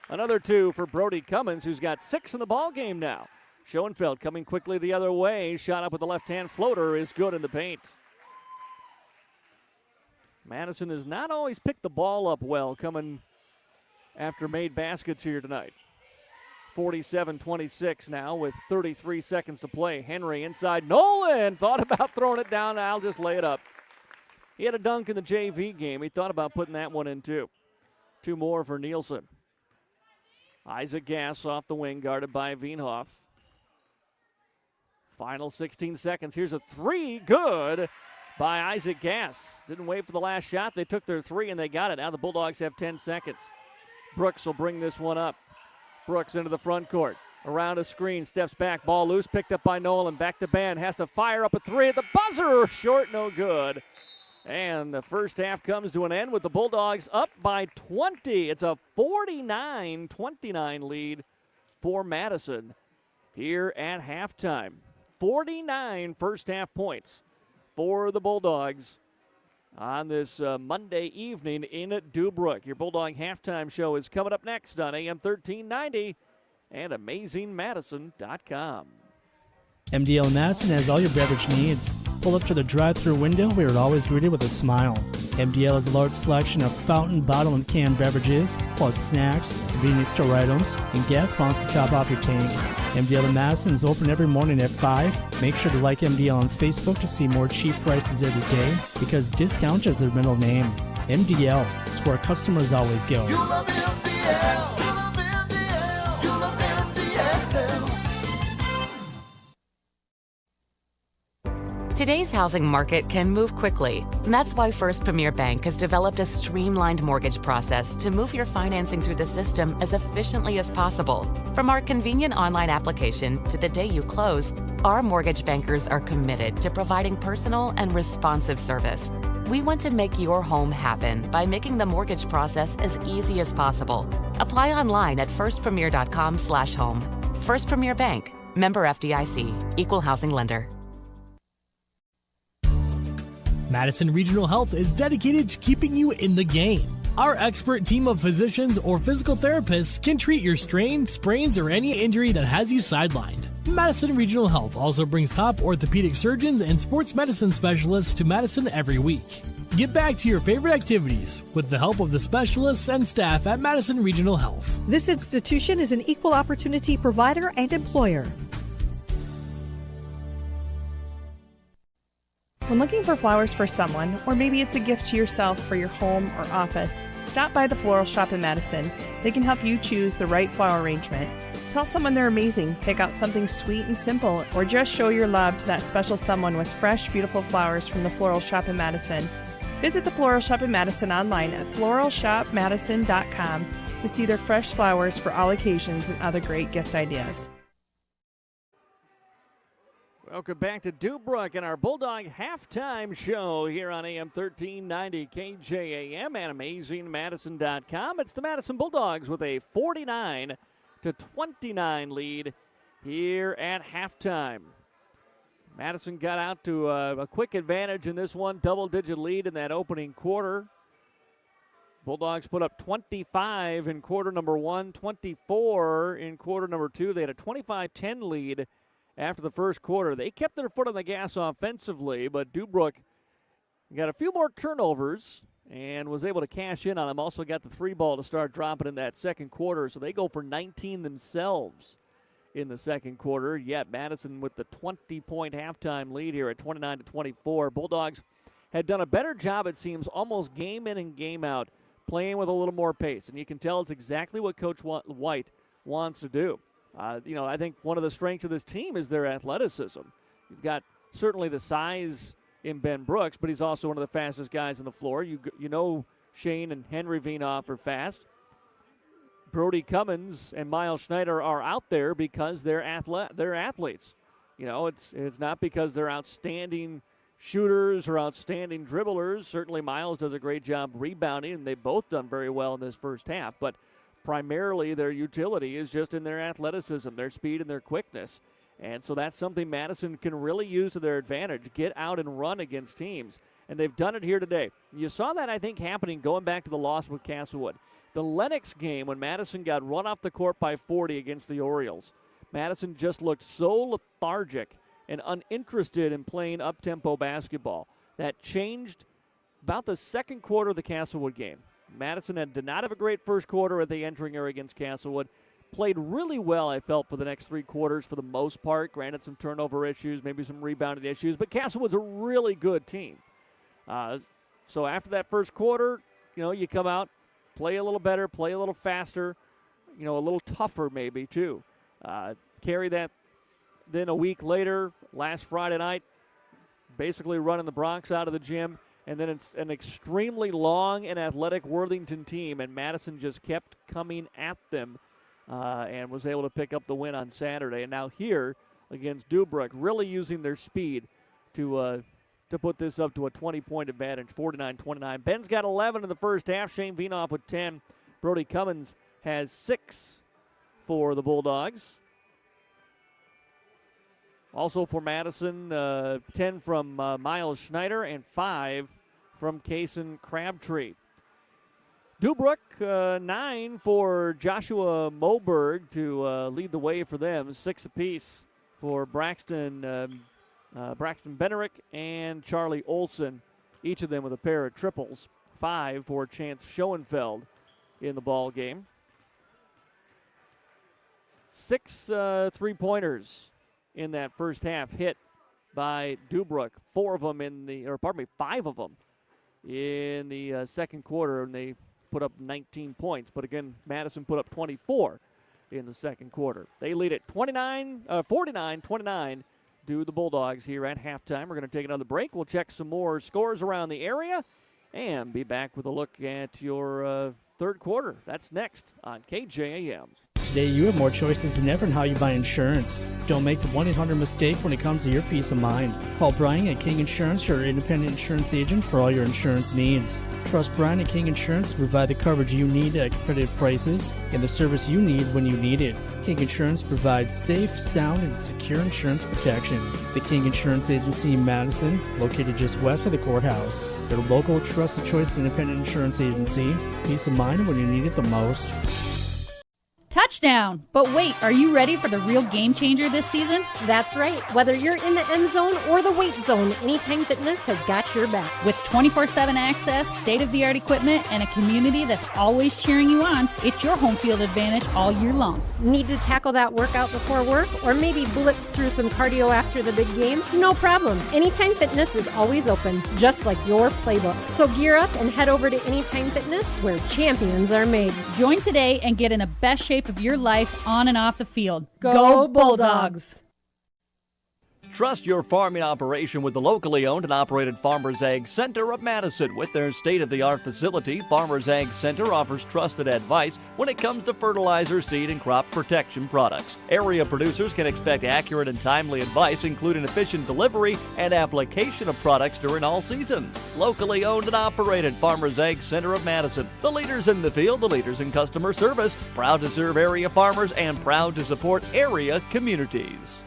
Another two for Brody Cummins, who's got 6 in the ball game now. Schoenfeld coming quickly the other way. Shot up with the left-hand floater is good in the paint. Madison has not always picked the ball up well coming after made baskets here tonight. 47-26 now with 33 seconds to play. Henry inside. Nolan thought about throwing it down. I'll just lay it up. He had a dunk in the JV game. He thought about putting that one in too. Two more for Nielsen. Isaac Gass off the wing, guarded by Vienoff. Final 16 seconds. Here's a three. Good by Isaac Gass. Didn't wait for the last shot. They took their three and they got it. Now the Bulldogs have 10 seconds. Brooks will bring this one up. Brooks into the front court. Around a screen, steps back, ball loose, picked up by Nolan. Back to Ben, has to fire up a three at the buzzer. Short, no good. And the first half comes to an end with the Bulldogs up by 20. It's a 49-29 lead for Madison here at halftime. 49 first half points for the Bulldogs on this Monday evening in Deubrook. Your Bulldog halftime show is coming up next on AM 1390 and AmazingMadison.com. MDL Madison has all your beverage needs. Pull up to the drive-thru window where you're always greeted with a smile. MDL has a large selection of fountain, bottle, and canned beverages, plus snacks, convenience store items, and gas pumps to top off your tank. MDL in Madison is open every morning at 5. Make sure to like MDL on Facebook to see more cheap prices every day, because discount is their middle name. MDL is where customers always go. You love MDL. You love MDL. You love MDL. Today's housing market can move quickly. And that's why First Premier Bank has developed a streamlined mortgage process to move your financing through the system as efficiently as possible. From our convenient online application to the day you close, our mortgage bankers are committed to providing personal and responsive service. We want to make your home happen by making the mortgage process as easy as possible. Apply online at firstpremier.com/home. First Premier Bank, member FDIC, equal housing lender. Madison Regional Health is dedicated to keeping you in the game. Our expert team of physicians or physical therapists can treat your strain, sprains, or any injury that has you sidelined. Madison Regional Health also brings top orthopedic surgeons and sports medicine specialists to Madison every week. Get back to your favorite activities with the help of the specialists and staff at Madison Regional Health. This institution is an equal opportunity provider and employer. When looking for flowers for someone, or maybe it's a gift to yourself for your home or office, stop by the Floral Shop in Madison. They can help you choose the right flower arrangement. Tell someone they're amazing, pick out something sweet and simple, or just show your love to that special someone with fresh, beautiful flowers from the Floral Shop in Madison. Visit the Floral Shop in Madison online at floralshopmadison.com to see their fresh flowers for all occasions and other great gift ideas. Welcome back to Deubrook and our Bulldog halftime show here on AM 1390 KJAM and AmazingMadison.com. It's the Madison Bulldogs with a 49-29 lead here at halftime. Madison got out to a quick advantage in this one, double-digit lead in that opening quarter. Bulldogs put up 25 in quarter number one, 24 in quarter number two. They had a 25-10 lead after the first quarter. They kept their foot on the gas offensively, but Deubrook got a few more turnovers and was able to cash in on them. Also got the three ball to start dropping in that second quarter, so they go for 19 themselves in the second quarter. Yet Madison with the 20-point halftime lead here at 29-24. Bulldogs had done a better job, it seems, almost game in and game out, playing with a little more pace, and you can tell it's exactly what Coach White wants to do. I think one of the strengths of this team is their athleticism. You've got certainly the size in Ben Brooks, but he's also one of the fastest guys on the floor. You know Shane and Henry Vienoff are fast. Brody Cummins and Miles Schneider are out there because they're athletes. You know, it's not because they're outstanding shooters or outstanding dribblers. Certainly Miles does a great job rebounding, and they've both done very well in this first half. But primarily their utility is just in their athleticism, their speed, and their quickness. And so that's something Madison can really use to their advantage, get out and run against teams. And they've done it here today. You saw that, I think, happening going back to the loss with Castlewood. The Lennox game, when Madison got run off the court by 40 against the Orioles, Madison just looked so lethargic and uninterested in playing up-tempo basketball. That changed about the second quarter of the Castlewood game. Madison did not have a great first quarter at the entering area against Castlewood. Played really well, I felt, for the next three quarters for the most part. Granted, some turnover issues, maybe some rebounding issues, but Castlewood's a really good team. So after that first quarter, you come out, play a little better, play a little faster, a little tougher maybe too. Carry that. Then a week later, last Friday night, basically running the Bronx out of the gym. And then it's an extremely long and athletic Worthington team, and Madison just kept coming at them and was able to pick up the win on Saturday. And now here against Deubrook, really using their speed to put this up to a 20-point advantage, 49-29. Ben's got 11 in the first half. Shane Vienoff with 10. Brody Cummins has 6 for the Bulldogs. Also for Madison, 10 from Miles Schneider and 5 from Kason Crabtree. Deubrook, 9 for Joshua Moberg to lead the way for them. 6 apiece for Braxton Benerick and Charlie Olson, each of them with a pair of triples. 5 for Chance Schoenfeld in the ball game. 6 three-pointers in that first half hit by Deubrook. 5 of them in the second quarter, and they put up 19 points. But again, Madison put up 24 in the second quarter. They lead at 49-29 to the Bulldogs here at halftime. We're going to take another break. We'll check some more scores around the area and be back with a look at your third quarter. That's next on KJAM. Today, you have more choices than ever in how you buy insurance. Don't make the 1-800 mistake when it comes to your peace of mind. Call Brian at King Insurance, your independent insurance agent for all your insurance needs. Trust Brian at King Insurance to provide the coverage you need at competitive prices and the service you need when you need it. King Insurance provides safe, sound, and secure insurance protection. The King Insurance Agency in Madison, located just west of the courthouse. Their local, trusted choice independent insurance agency. Peace of mind when you need it the most. Touchdown! But wait, are you ready for the real game changer this season? That's right. Whether you're in the end zone or the weight zone, Anytime Fitness has got your back. With 24/7 access, state-of-the-art equipment, and a community that's always cheering you on, it's your home field advantage all year long. Need to tackle that workout before work or maybe blitz through some cardio after the big game? No problem. Anytime Fitness is always open, just like your playbook. So gear up and head over to Anytime Fitness, where champions are made. Join today and get in the best shape of your life on and off the field. Go Bulldogs! Trust your farming operation with the locally owned and operated Farmers Ag Center of Madison. With their state-of-the-art facility, Farmers Ag Center offers trusted advice when it comes to fertilizer, seed, and crop protection products. Area producers can expect accurate and timely advice, including efficient delivery and application of products during all seasons. Locally owned and operated Farmers Ag Center of Madison. The leaders in the field, the leaders in customer service, proud to serve area farmers and proud to support area communities.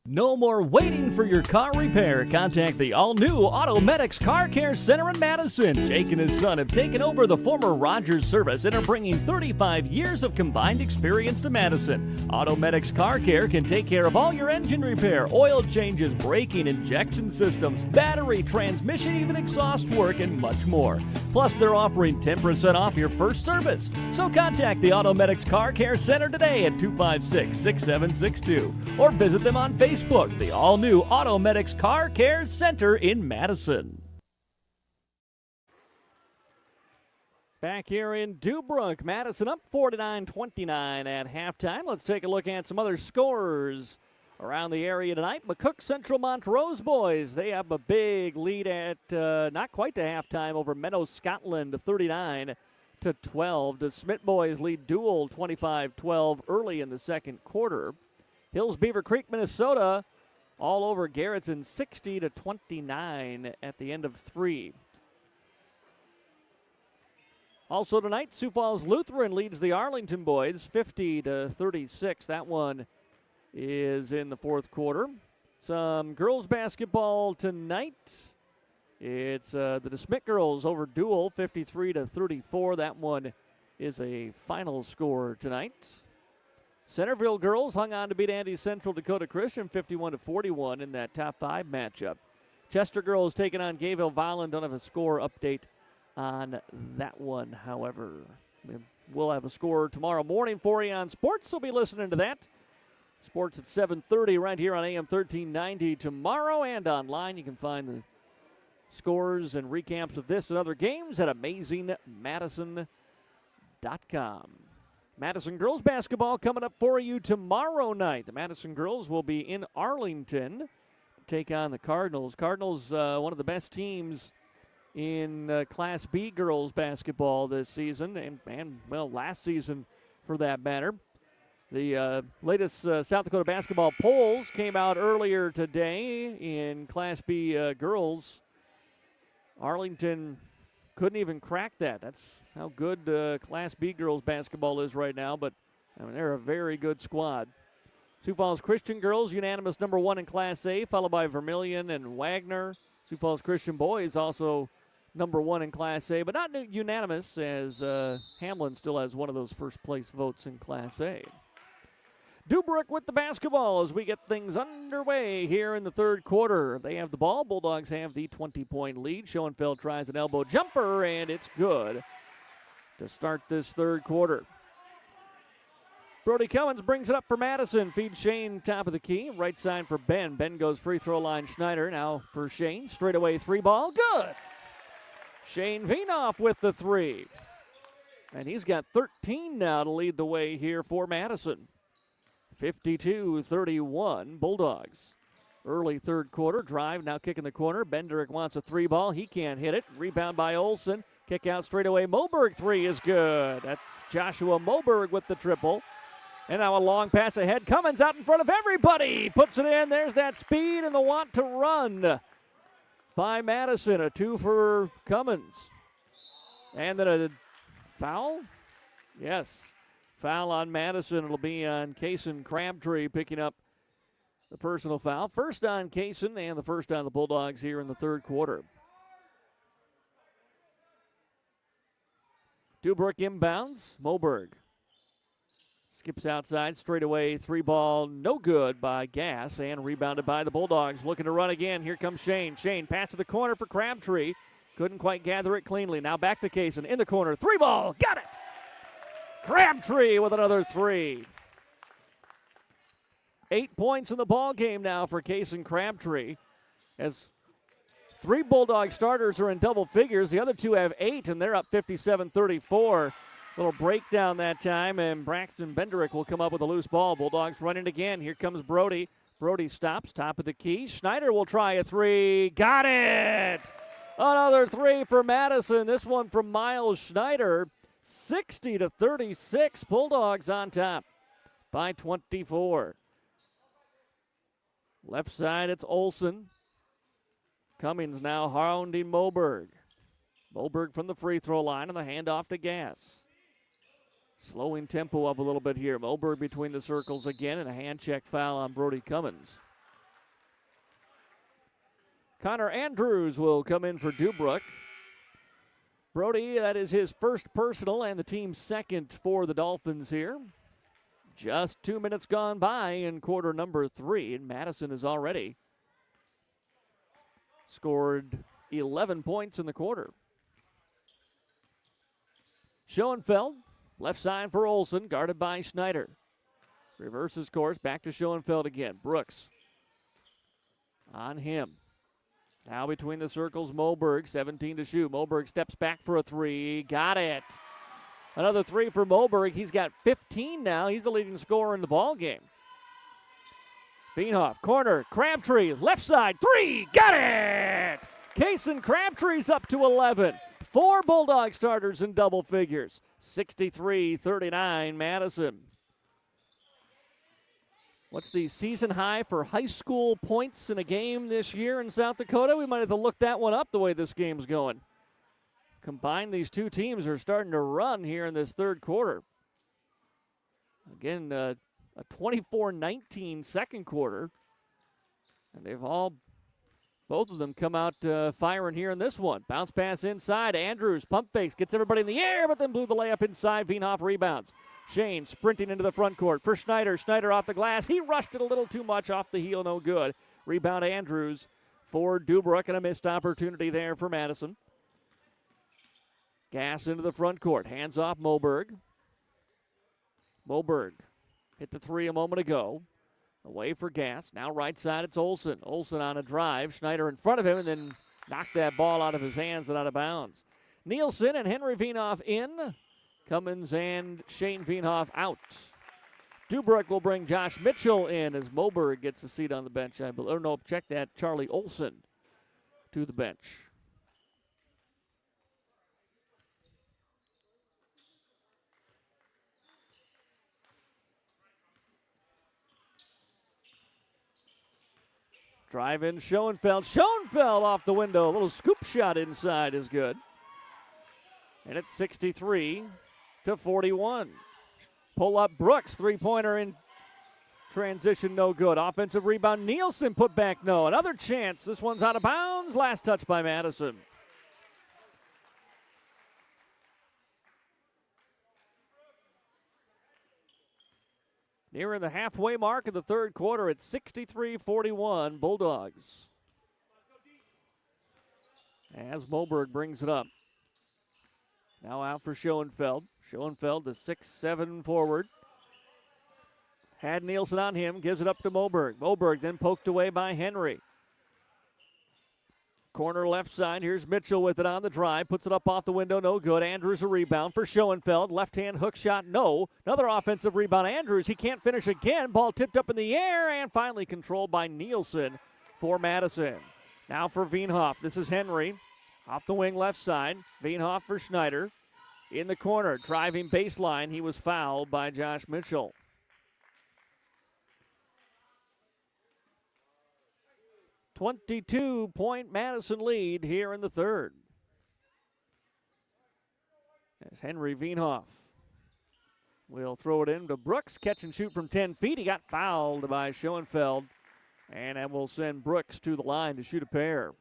No more waiting for your car repair. Contact the all-new Automedics Car Care Center in Madison. Jake and his son have taken over the former Rogers service and are bringing 35 years of combined experience to Madison. Automedics Car Care can take care of all your engine repair, oil changes, braking, injection systems, battery, transmission, even exhaust work, and much more. Plus, they're offering 10% off your first service. So contact the Automedics Car Care Center today at 256-6762 or visit them on Facebook. The all-new Automedics Car Care Center in Madison. Back here in Deubrook, Madison up 49-29 at halftime. Let's take a look at some other scores Around the area tonight, McCook Central Montrose boys. They have a big lead at not quite to halftime over Meadow Scotland, 39-12. The Smith boys lead Dual 25-12 early in the second quarter. Hills Beaver Creek, Minnesota, all over Garrettson, 60-29 at the end of 3. Also tonight, Sioux Falls Lutheran leads the Arlington boys, 50-36. That one is in the fourth quarter. Some girls basketball tonight. It's the DeSmit girls over Dual, 53-34. That one is a final score tonight. Centerville girls hung on to beat Andy Central Dakota Christian, 51-41 in that top 5 matchup. Chester girls taking on Gayville Violin. Don't have a score update on that one, however. We'll have a score tomorrow morning for you on sports, so be listening to that. Sports at 7:30 right here on AM 1390 tomorrow, and online you can find the scores and recaps of this and other games at AmazingMadison.com. Madison girls basketball coming up for you tomorrow night. The Madison girls will be in Arlington to take on the Cardinals. Cardinals, one of the best teams in Class B girls basketball this season, and last season for that matter. The latest South Dakota basketball polls came out earlier today in Class B girls. Arlington couldn't even crack that. That's how good Class B girls basketball is right now, but they're a very good squad. Sioux Falls Christian girls, unanimous number 1 in Class A, followed by Vermilion and Wagner. Sioux Falls Christian boys also number 1 in Class A, but not unanimous, as Hamlin still has one of those first-place votes in Class A. Deubrook with the basketball as we get things underway here in the third quarter. They have the ball. Bulldogs have the 20-point lead. Schoenfeld tries an elbow jumper, and it's good to start this third quarter. Brody Cummins brings it up for Madison. Feeds Shane top of the key. Right side for Ben. Ben goes free throw line. Schneider now for Shane. Straightaway 3 ball. Good. Shane Vienoff with the 3. And he's got 13 now to lead the way here for Madison. 52-31 Bulldogs. Early third quarter drive, now kicking the corner. Benderick wants a 3 ball. He can't hit it. Rebound by Olsen. Kick out straight away. Moberg 3 is good. That's Joshua Moberg with the triple. And now a long pass ahead. Cummins out in front of everybody. Puts it in. There's that speed and the want to run by Madison. A 2 for Cummins. And then a foul? Yes. Foul on Madison. It'll be on Kaysen Crabtree picking up the personal foul. First on Kaysen and the first on the Bulldogs here in the third quarter. Deubrook inbounds. Moberg skips outside. Straightaway 3 ball. No good by Gass and rebounded by the Bulldogs. Looking to run again. Here comes Shane. Shane pass to the corner for Crabtree. Couldn't quite gather it cleanly. Now back to Kaysen. In the corner. 3 ball. Got it. Crabtree with another 3. 8 points in the ball game now for Kaysen Crabtree, as 3 Bulldog starters are in double figures. The other 2 have 8, and they're up 57-34. Little breakdown that time, and Braxton Benderick will come up with a loose ball. Bulldogs running again. Here comes Brody. Brody stops, top of the key. Schneider will try a 3. Got it! Another 3 for Madison. This one from Miles Schneider. 60-36. Bulldogs on top by 24. Left side, it's Olsen. Cummings now hounding Moberg. Moberg from the free throw line, and the handoff to Gass. Slowing tempo up a little bit here. Moberg between the circles again, and a hand check foul on Brody Cummins. Connor Andrews will come in for Deubrook. Brody, that is his first personal and the team's second for the Dolphins here. Just 2 minutes gone by in quarter number 3, and Madison has already scored 11 points in the quarter. Schoenfeld, left side for Olsen, guarded by Schneider. Reverses course, back to Schoenfeld again. Brooks on him. Now between the circles, Moberg, 17 to shoot. Moberg steps back for a 3. Got it. Another 3 for Moberg. He's got 15 now. He's the leading scorer in the ball game. Veenhoff, corner, Crabtree, left side, 3, got it! Kason Crabtree's up to 11. 4 Bulldog starters in double figures. 63-39 Madison. What's the season high for high school points in a game this year in South Dakota? We might have to look that one up the way this game's going. Combined, these two teams are starting to run here in this third quarter. Again, a 24-19 second quarter. And both of them come out firing here in this one. Bounce pass inside. Andrews, pump fakes, gets everybody in the air, but then blew the layup inside. Veenhoff rebounds. Shane sprinting into the front court for Schneider. Schneider off the glass. He rushed it a little too much off the heel, no good. Rebound Andrews for Deubrook, and a missed opportunity there for Madison. Gass into the front court. Hands off Moberg. Moberg hit the 3 a moment ago. Away for Gass. Now right side, it's Olsen. Olsen on a drive. Schneider in front of him, and then knocked that ball out of his hands and out of bounds. Nielsen and Henry Veenhoff in. Cummins and Shane Veenhoff out. Deubrook will bring Josh Mitchell in as Moberg gets a seat on the bench. I believe. Or no, check that. Charlie Olsen to the bench. Drive in Schoenfeld. Schoenfeld off the window. A little scoop shot inside is good. And it's 63-41. Pull up Brooks. Three-pointer in transition, no good. Offensive rebound. Nielsen put back, no. Another chance. This one's out of bounds. Last touch by Madison. Nearing the halfway mark of the third quarter at 63-41 Bulldogs. As Moberg brings it up. Now out for Schoenfeld. Schoenfeld, the 6'7" forward. Had Nielsen on him, gives it up to Moberg. Moberg then poked away by Henry. Corner left side, here's Mitchell with it on the drive. Puts it up off the window, no good. Andrews a rebound for Schoenfeld. Left-hand hook shot, no. Another offensive rebound, Andrews. He can't finish again. Ball tipped up in the air and finally controlled by Nielsen for Madison. Now for Veenhoff. This is Henry. Off the wing left side. Veenhoff for Schneider. In the corner, driving baseline. He was fouled by Josh Mitchell. .22 Madison lead here in the third. As Henry Veenhoff will throw it in to Brooks. Catch and shoot from 10 feet. He got fouled by Schoenfeld. And that will send Brooks to the line to shoot a pair.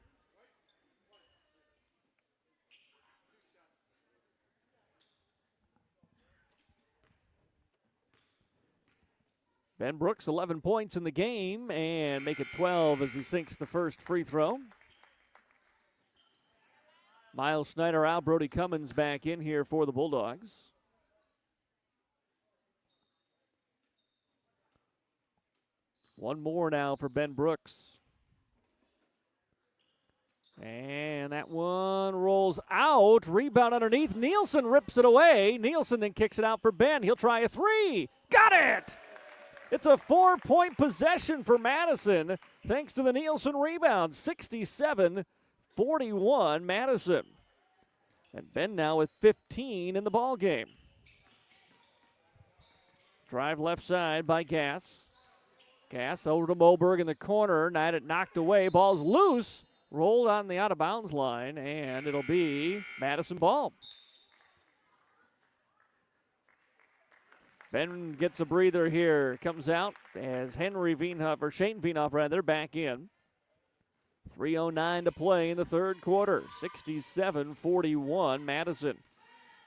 Ben Brooks, 11 points in the game, and make it 12 as he sinks the first free throw. Miles Schneider out, Brody Cummins back in here for the Bulldogs. One more now for Ben Brooks. And that one rolls out. Rebound underneath. Nielsen rips it away. Nielsen then kicks it out for Ben. He'll try a 3. Got it! It's a 4-point possession for Madison thanks to the Nielsen rebound. 67-41 Madison. And Ben now with 15 in the ball game. Drive left side by Gass. Gass over to Moberg in the corner. Had it knocked away. Ball's loose. Rolled on the out-of-bounds line, and it'll be Madison ball. Ben gets a breather here. Comes out as Henry Veenhoff, or Shane Veenhoff rather, back in. 3:09 to play in the third quarter. 67-41 Madison.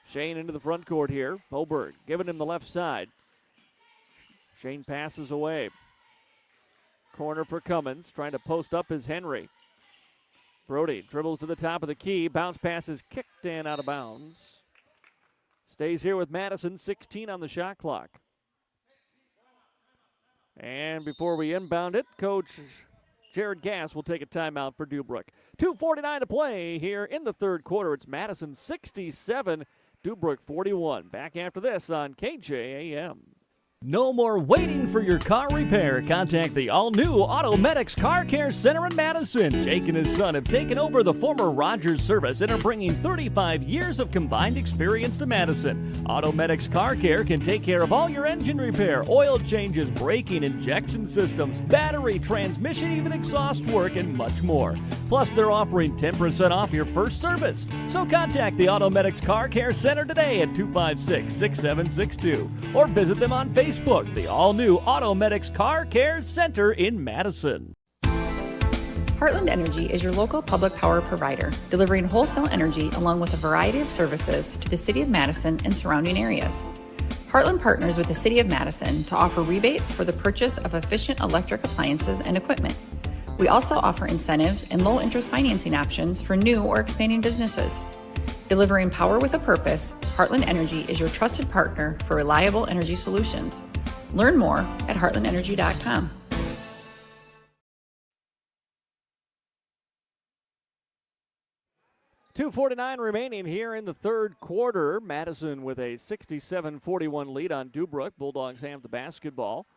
Shane into the front court here. Moberg giving him the left side. Shane passes away. Corner for Cummins. Trying to post up is Henry. Brody dribbles to the top of the key. Bounce pass is kicked and out of bounds. Stays here with Madison, 16 on the shot clock. And before we inbound it, Coach Jared Gass will take a timeout for Deubrook. 2:49 to play here in the third quarter. It's Madison 67, Deubrook 41. Back after this on KJAM. No more waiting for your car repair. Contact the all-new Automedics Car Care Center in Madison. Jake and his son have taken over the former Rogers service and are bringing 35 years of combined experience to Madison. Automedics Car Care can take care of all your engine repair, oil changes, braking, injection systems, battery, transmission, even exhaust work, and much more. Plus, they're offering 10% off your first service. So contact the Automedics Car Care Center today at 256-6762 or visit them on Facebook. The all-new Automedics Car Care Center in Madison. Heartland Energy is your local public power provider, delivering wholesale energy along with a variety of services to the City of Madison and surrounding areas. Heartland partners with the City of Madison to offer rebates for the purchase of efficient electric appliances and equipment. We also offer incentives and low-interest financing options for new or expanding businesses. Delivering power with a purpose, Heartland Energy is your trusted partner for reliable energy solutions. Learn more at heartlandenergy.com. .249 remaining here in the third quarter. Madison with a 67-41 lead on Deubrook. Bulldogs have the basketball.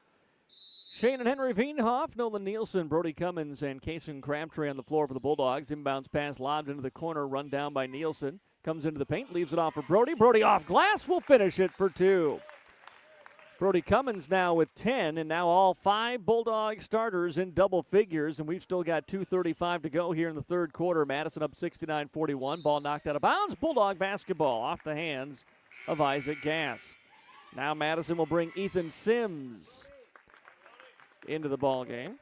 Shane and Henry Veenhoff, Nolan Nielsen, Brody Cummins, and Kason Crabtree on the floor for the Bulldogs. Inbounds pass lobbed into the corner, run down by Nielsen. Comes into the paint, leaves it off for Brody. Brody off glass will finish it for two. Brody Cummins now with 10, and now all 5 Bulldog starters in double figures, and we've still got 2:35 to go here in the third quarter. Madison up 69-41. Ball knocked out of bounds. Bulldog basketball off the hands of Isaac Gass. Now Madison will bring Ethan Sims into the ball game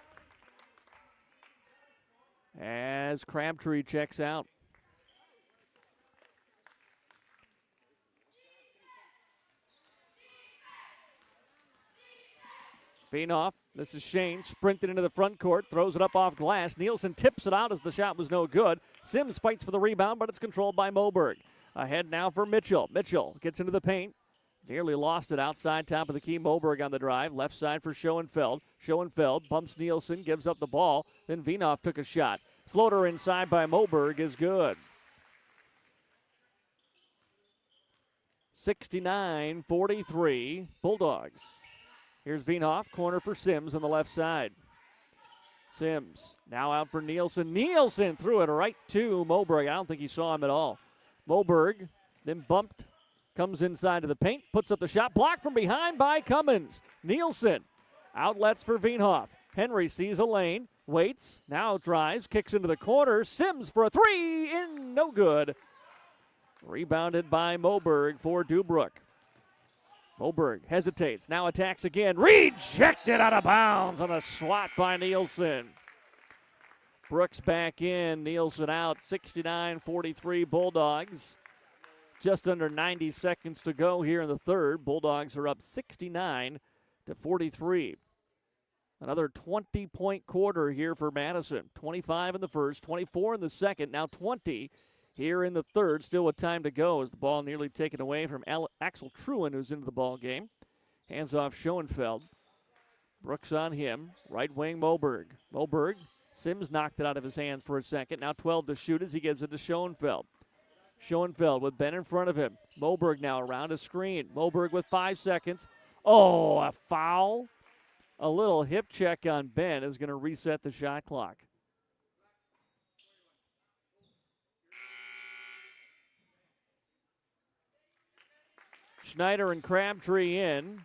as Crabtree checks out. Veenhoff, this is Shane, sprinted into the front court, throws it up off glass. Nielsen tips it out as the shot was no good. Sims fights for the rebound, but it's controlled by Moberg. Ahead now for Mitchell. Mitchell gets into the paint. Nearly lost it outside, top of the key. Moberg on the drive. Left side for Schoenfeld. Schoenfeld bumps Nielsen, gives up the ball. Then Veenhoff took a shot. Floater inside by Moberg is good. 69-43, Bulldogs. Here's Veenhoff, corner for Sims on the left side. Sims now out for Nielsen. Nielsen threw it right to Moberg. I don't think he saw him at all. Moberg then bumped, comes inside to the paint, puts up the shot, blocked from behind by Cummins. Nielsen, outlets for Veenhoff. Henry sees a lane, waits, now drives, kicks into the corner. Sims for a three, in, no good. Rebounded by Moberg for Deubrook. Moberg hesitates, now attacks again. Rejected out of bounds on a swat by Nielsen. Brooks back in, Nielsen out, 69-43 Bulldogs. Just under 90 seconds to go here in the third. Bulldogs are up 69-43. Another 20-point quarter here for Madison. 25 in the first, 24 in the second, now 20 here in the third, still with time to go as the ball nearly taken away from Axel Truen, who's into the ball game. Hands off Schoenfeld. Brooks on him. Right wing Moberg. Moberg. Sims knocked it out of his hands for a second. Now 12 to shoot as he gives it to Schoenfeld. Schoenfeld with Ben in front of him. Moberg now around a screen. Moberg with 5 seconds. Oh, a foul. A little hip check on Ben is going to reset the shot clock. Schneider and Crabtree in.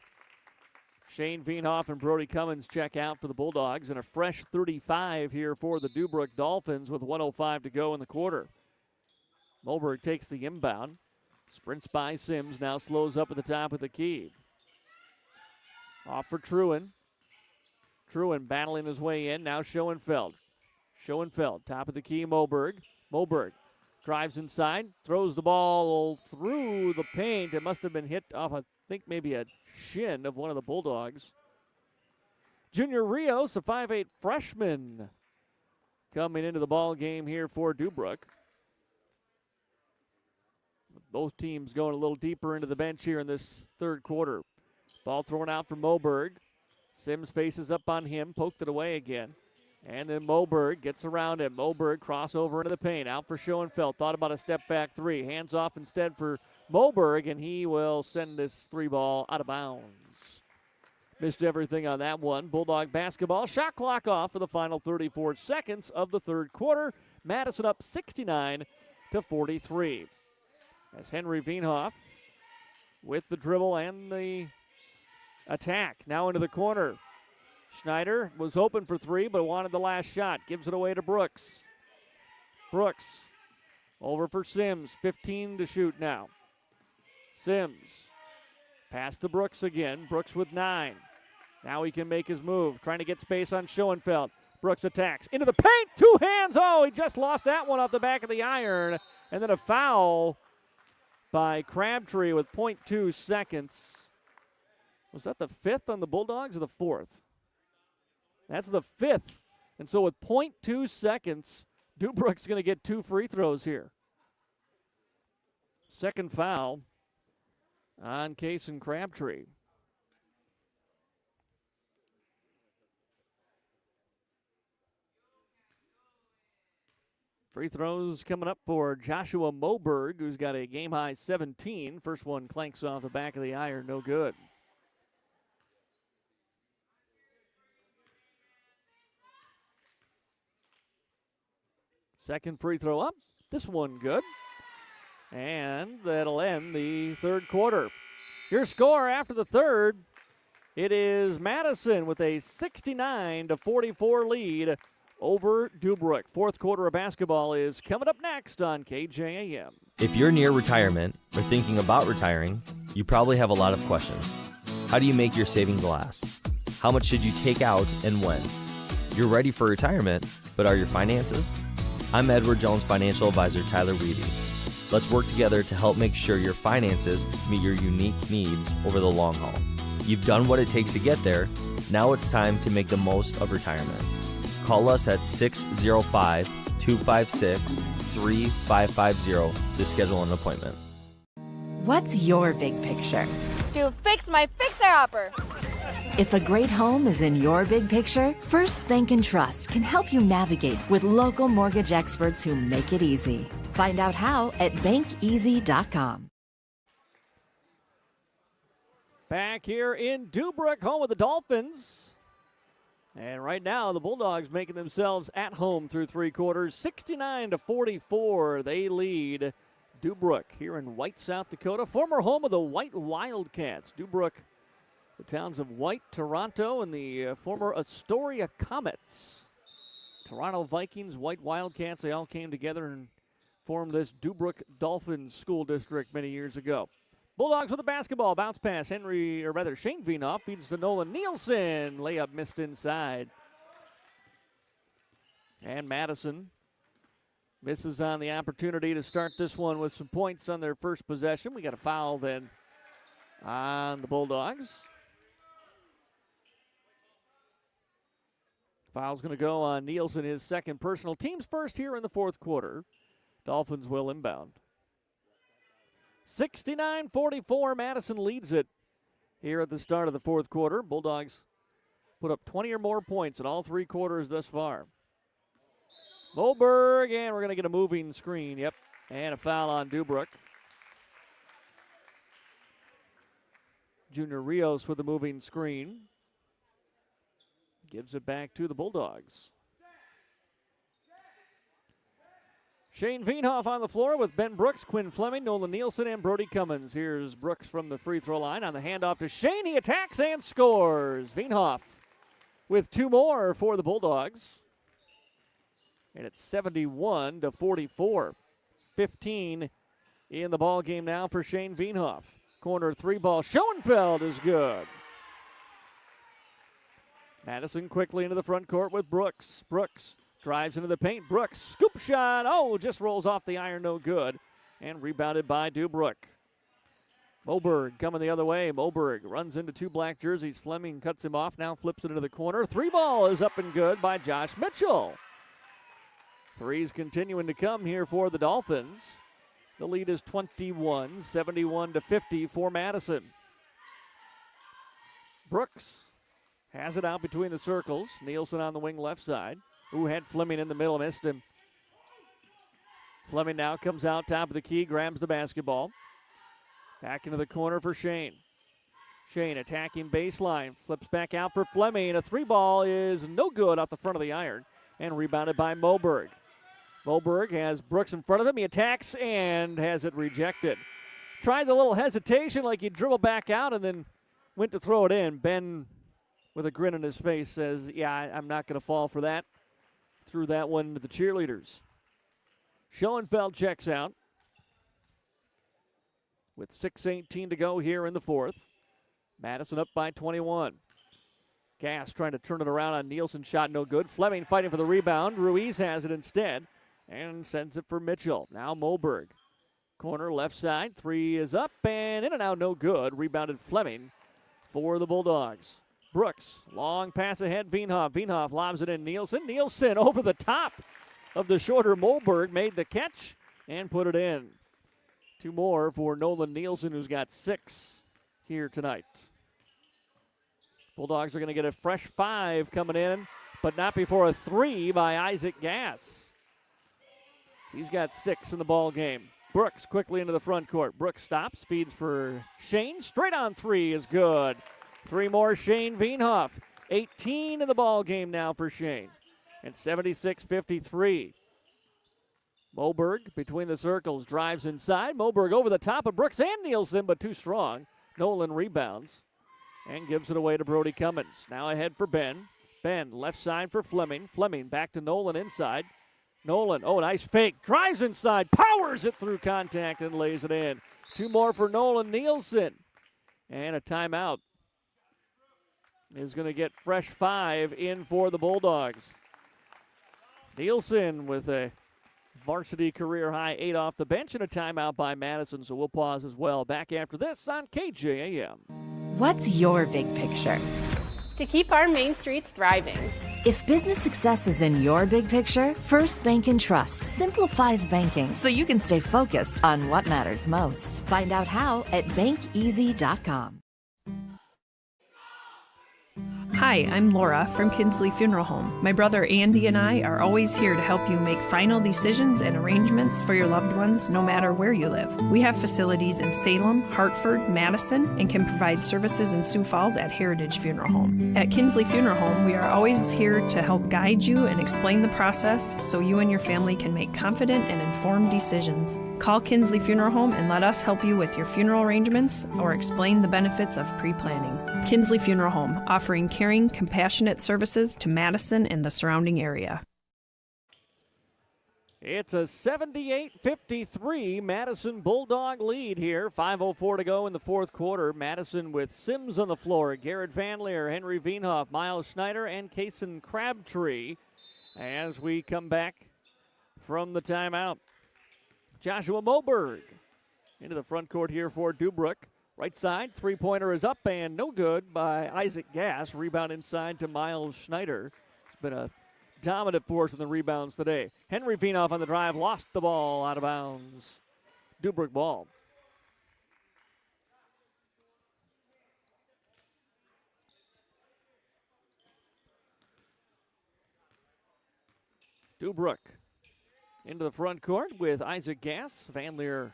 Shane Veenhoff and Brody Cummins check out for the Bulldogs, and a fresh 35 here for the Deubrook Dolphins with 1:05 to go in the quarter. Moberg takes the inbound. Sprints by Sims, now slows up at the top of the key. Off for Truen. Truen battling his way in, now Schoenfeld. Schoenfeld, top of the key, Moberg. Moberg drives inside, throws the ball through the paint. It must have been hit off, I think, maybe a shin of one of the Bulldogs. Junior Rios, a 5'8 freshman, coming into the ball game here for Deubrook. Both teams going a little deeper into the bench here in this third quarter. Ball thrown out for Moberg. Sims faces up on him, poked it away again. And then Moberg gets around him. Moberg crossover into the paint. Out for Schoenfeld. Thought about a step back three. Hands off instead for Moberg, and he will send this three ball out of bounds. Missed everything on that one. Bulldog basketball. Shot clock off for the final 34 seconds of the third quarter. Madison up 69-43. As Henry Veenhoff with the dribble and the attack. Now into the corner. Schneider was open for three, but wanted the last shot. Gives it away to Brooks. Brooks over for Sims. 15 to shoot now. Sims. Pass to Brooks again. Brooks with 9. Now he can make his move. Trying to get space on Schoenfeld. Brooks attacks. Into the paint. 2 hands. Oh, he just lost that one off the back of the iron. And then a foul by Crabtree with 0.2 seconds. Was that the 5th on the Bulldogs or the 4th? That's the 5th. And so with 0.2 seconds, Deubrook's going to get 2 free throws here. Second foul on Kason Crabtree. Free throws coming up for Joshua Moberg, who's got a game-high 17. First one clanks off the back of the iron, no good. Second free throw up. This one good. And that'll end the third quarter. Your score after the third, it is Madison with a 69-44 lead over Deubrook. Fourth quarter of basketball is coming up next on KJAM. If you're near retirement or thinking about retiring, you probably have a lot of questions. How do you make your savings last? How much should you take out and when? You're ready for retirement, but are your finances? I'm Edward Jones financial advisor Tyler Weedy. Let's work together to help make sure your finances meet your unique needs over the long haul. You've done what it takes to get there. Now it's time to make the most of retirement. Call us at 605-256-3550 to schedule an appointment. What's your big picture? To fix my fixer-upper. If a great home is in your big picture, First Bank and Trust can help you navigate with local mortgage experts who make it easy. Find out how at bankeasy.com. Back here in Deubrook, home of the Dolphins. And right now, the Bulldogs making themselves at home through three quarters. 69-44, they lead Deubrook here in White, South Dakota. Former home of the White Wildcats. Deubrook, the towns of White, Toronto, and the former Astoria Comets. Toronto Vikings, White Wildcats, they all came together and formed this Deubrook Dolphins school district many years ago. Bulldogs with the basketball. Bounce pass. Shane Veenhoff feeds to Nolan Nielsen. Layup missed inside. And Madison misses on the opportunity to start this one with some points on their first possession. We got a foul then on the Bulldogs. Foul's going to go on Nielsen, his second personal. Team's first here in the fourth quarter. Dolphins will inbound. 69-44, Madison leads it here at the start of the fourth quarter. Bulldogs put up 20 or more points in all three quarters thus far. Moberg, and we're going to get a moving screen, yep, and a foul on Deubrook. Junior Rios with the moving screen. Gives it back to the Bulldogs. Shane Veenhoff on the floor with Ben Brooks, Quinn Fleming, Nolan Nielsen, and Brody Cummins. Here's Brooks from the free throw line on the handoff to Shane. He attacks and scores. Veenhoff with two more for the Bulldogs. And it's 71-44. 15 in the ball game now for Shane Veenhoff. Corner three ball. Schoenfeld is good. Madison quickly into the front court with Brooks. Brooks drives into the paint. Brooks, scoop shot. Oh, just rolls off the iron, no good. And rebounded by Deubrook. Moberg coming the other way. Moberg runs into two black jerseys. Fleming cuts him off, now flips it into the corner. Three ball is up and good by Josh Mitchell. Threes continuing to come here for the Dolphins. The lead is 21, 71-50 for Madison. Brooks has it out between the circles. Nielsen on the wing left side. Who had Fleming in the middle, missed him. Fleming now comes out top of the key, grabs the basketball. Back into the corner for Shane. Shane attacking baseline, flips back out for Fleming. A three ball is no good off the front of the iron and rebounded by Moberg. Moberg has Brooks in front of him. He attacks and has it rejected. Tried the little hesitation like he dribbled back out and then went to throw it in. Ben, with a grin on his face, says, yeah, I'm not going to fall for that. Threw that one to the cheerleaders. Schoenfeld checks out with 6:18 to go here in the fourth. Madison up by 21. Gass trying to turn it around on Nielsen. Shot no good. Fleming fighting for the rebound. Ruiz has it instead and sends it for Mitchell. Now Moberg. Corner left side. Three is up and in and out no good. Rebounded Fleming for the Bulldogs. Brooks. Long pass ahead. Veenhoff. Veenhoff lobs it in Nielsen. Nielsen over the top of the shorter Moberg. Made the catch and put it in. Two more for Nolan Nielsen, who's got 6 here tonight. Bulldogs are going to get a fresh 5 coming in, but not before a 3 by Isaac Gass. He's got 6 in the ball game. Brooks quickly into the front court. Brooks stops, feeds for Shane. Straight on 3 is good. 3 more Shane Veenhoff. 18 in the ball game now for Shane. And 76-53. Moberg between the circles, drives inside. Moberg over the top of Brooks and Nielsen, but too strong. Nolan rebounds and gives it away to Brody Cummins. Now ahead for Ben. Ben, left side for Fleming. Fleming back to Nolan inside. Nolan, oh, nice fake. Drives inside, powers it through contact and lays it in. 2 more for Nolan Nielsen. And a timeout is going to get fresh 5 in for the Bulldogs. Nielsen with a varsity career high 8 off the bench and a timeout by Madison, so we'll pause as well. Back after this on KJAM. What's your big picture? To keep our main streets thriving. If business success is in your big picture, First Bank and Trust simplifies banking so you can stay focused on what matters most. Find out how at bankeasy.com. Hi, I'm Laura from Kinsley Funeral Home. My brother Andy and I are always here to help you make final decisions and arrangements for your loved ones no matter where you live. We have facilities in Salem, Hartford, Madison, and can provide services in Sioux Falls at Heritage Funeral Home. At Kinsley Funeral Home, we are always here to help guide you and explain the process so you and your family can make confident and informed decisions. Call Kinsley Funeral Home and let us help you with your funeral arrangements or explain the benefits of pre-planning. Kinsley Funeral Home, offering caring, compassionate services to Madison and the surrounding area. It's a 78-53 Madison Bulldog lead here. 5:04 to go in the fourth quarter. Madison with Sims on the floor, Garrett Van Leer, Henry Veenhoff, Miles Schneider, and Kason Crabtree as we come back from the timeout. Joshua Moberg into the front court here for Deubrook. Right side, three-pointer is up and no good by Isaac Gass. Rebound inside to Miles Schneider. It's been a dominant force in the rebounds today. Henry Veenhoff on the drive, lost the ball out of bounds. Deubrook ball. Deubrook into the front court with Isaac Gass. Van Leer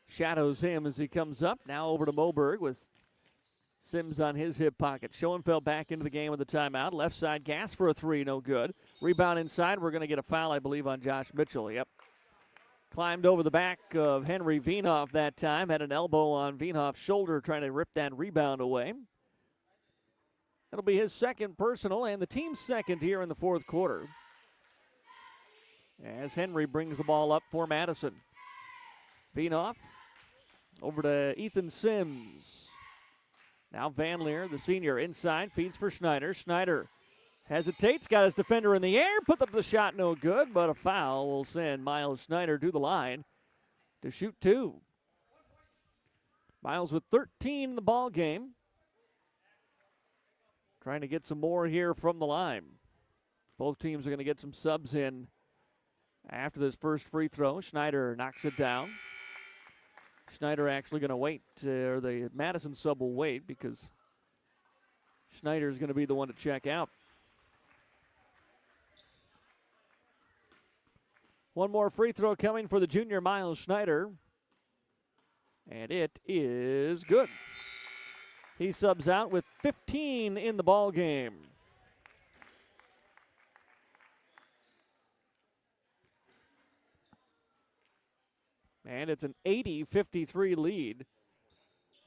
shadows him as he comes up. Now over to Moberg with Sims on his hip pocket. Schoenfeld back into the game with the timeout. Left side, Gass for a 3, no good. Rebound inside. We're going to get a foul, I believe, on Josh Mitchell. Yep. Climbed over the back of Henry Veenhoff that time. Had an elbow on Veenhoff's shoulder trying to rip that rebound away. That'll be his second personal and the team's second here in the fourth quarter, as Henry brings the ball up for Madison. Veenhoff over to Ethan Sims. Now Van Leer, the senior, inside, feeds for Schneider. Schneider hesitates, got his defender in the air, put up the shot, no good, but a foul will send Miles Schneider to the line to shoot 2. Miles with 13 in the ball game. Trying to get some more here from the line. Both teams are going to get some subs in after this first free throw. Schneider knocks it down. Schneider actually going to wait, or the Madison sub will wait because Schneider is going to be the one to check out. One more free throw coming for the junior Miles Schneider, and it is good. He subs out with 15 in the ball game. And it's an 80-53 lead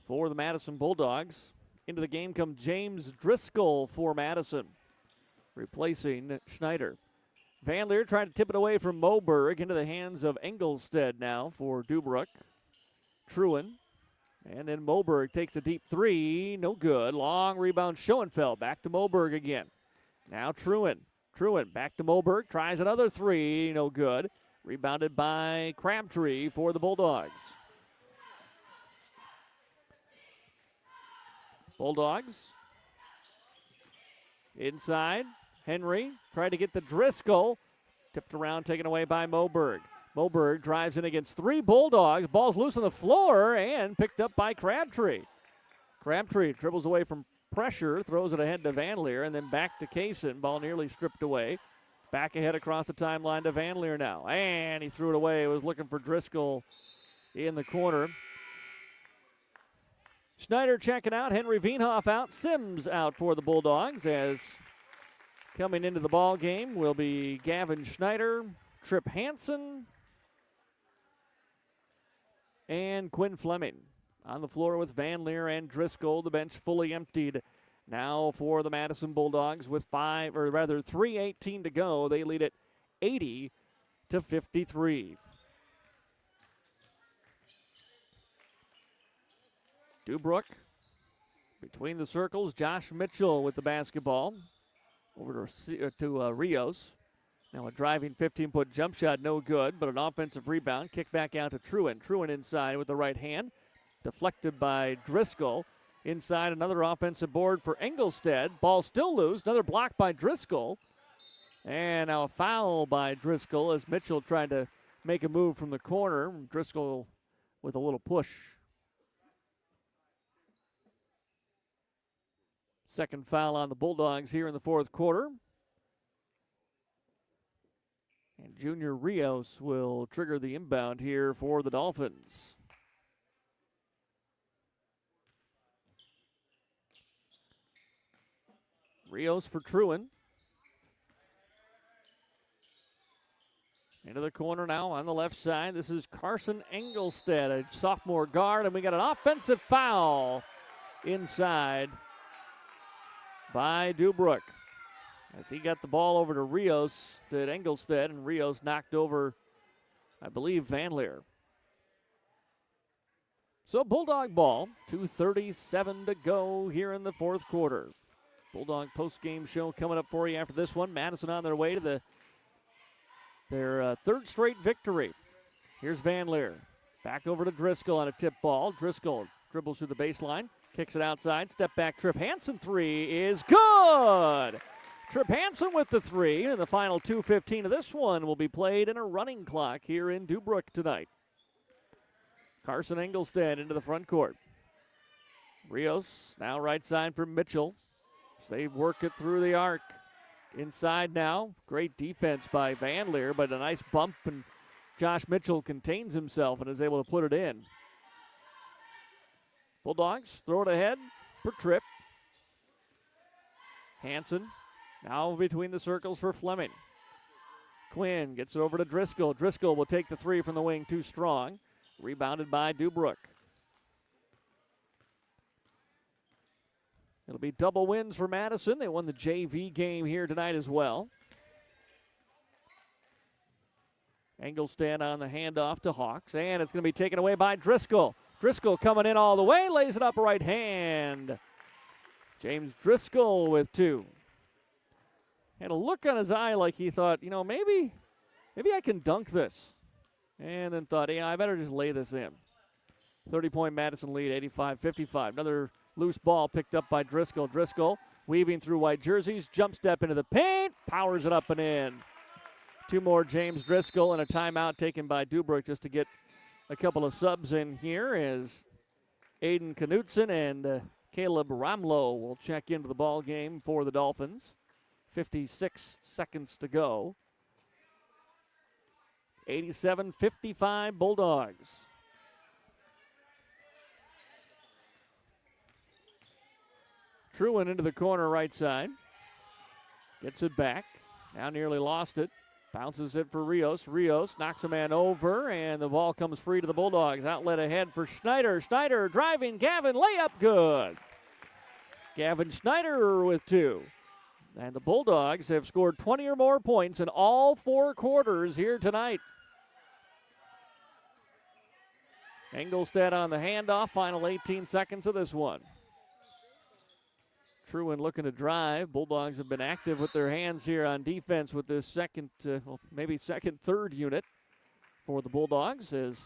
for the Madison Bulldogs. Into the game comes James Driscoll for Madison, replacing Schneider. Van Leer trying to tip it away from Moberg into the hands of Engelstead now for Deubrook. Truin. And then Moberg takes a deep three. No good. Long rebound. Schoenfeld back to Moberg again. Now Truin. Truin back to Moberg. Tries another three. No good. Rebounded by Crabtree for the Bulldogs. Bulldogs. Inside. Henry tried to get the Driscoll. Tipped around, taken away by Moberg. Moberg drives in against three Bulldogs. Ball's loose on the floor and picked up by Crabtree. Crabtree dribbles away from pressure, throws it ahead to Van Leer, and then back to Kaysen. Ball nearly stripped away. Back ahead across the timeline to Van Leer now. And he threw it away. Was looking for Driscoll in the corner. Schneider checking out. Henry Veenhoff out. Sims out for the Bulldogs, as coming into the ball game will be Gavin Schneider, Trip Hansen, and Quinn Fleming. On the floor with Van Leer and Driscoll, the bench fully emptied. Now for the Madison Bulldogs with 3:18 to go. They lead it 80-53. Deubrook between the circles. Josh Mitchell with the basketball. Over to Rios. Now a driving 15-foot jump shot, no good, but an offensive rebound. Kick back out to Truin. Truin inside with the right hand. Deflected by Driscoll. Inside, another offensive board for Engelstead. Ball still loose. Another block by Driscoll. And now a foul by Driscoll as Mitchell tried to make a move from the corner. Driscoll with a little push. Second foul on the Bulldogs here in the fourth quarter. And Junior Rios will trigger the inbound here for the Dolphins. Rios for Truin. Into the corner now on the left side. This is Carson Engelstead, a sophomore guard, and we got an offensive foul inside by Deubrook. As he got the ball over to Rios, to Engelstead, and Rios knocked over, I believe, Van Leer. So Bulldog ball, 2:37 to go here in the fourth quarter. Bulldog post-game show coming up for you after this one. Madison on their way to their third straight victory. Here's Van Leer. Back over to Driscoll on a tip ball. Driscoll dribbles through the baseline, kicks it outside. Step back, Trip Hansen three is good. Trip Hansen with the three, and the final 2:15 of this one will be played in a running clock here in Deubrook tonight. Carson Engelstead into the front court. Rios now right side for Mitchell. So they work it through the arc. Inside now. Great defense by Van Leer, but a nice bump, and Josh Mitchell contains himself and is able to put it in. Bulldogs throw it ahead for Tripp. Hansen now between the circles for Fleming. Quinn gets it over to Driscoll. Driscoll will take the three from the wing, too strong. Rebounded by Deubrook. It'll be double wins for Madison. They won the JV game here tonight as well. Engelstead on the handoff to Hawks, and it's going to be taken away by Driscoll. Driscoll coming in all the way, lays it up right hand. James Driscoll with two. Had a look on his eye like he thought, maybe I can dunk this. And then thought, I better just lay this in. 30-point Madison lead, 85-55. Another loose ball picked up by Driscoll. Driscoll weaving through white jerseys, jump step into the paint, powers it up and in. Two more James Driscoll, and a timeout taken by Deubrook just to get a couple of subs in here as Aiden Knutson and Caleb Ramlow will check into the ball game for the Dolphins. 56 seconds to go. 87-55 Bulldogs. Truin into the corner right side. Gets it back. Now nearly lost it. Bounces it for Rios. Rios knocks a man over, and the ball comes free to the Bulldogs. Outlet ahead for Schneider. Schneider driving. Gavin, layup good. Gavin Schneider with 2. And the Bulldogs have scored 20 or more points in all 4 quarters here tonight. Engelstad on the handoff. Final 18 seconds of this one. Truin looking to drive. Bulldogs have been active with their hands here on defense with this third unit for the Bulldogs, as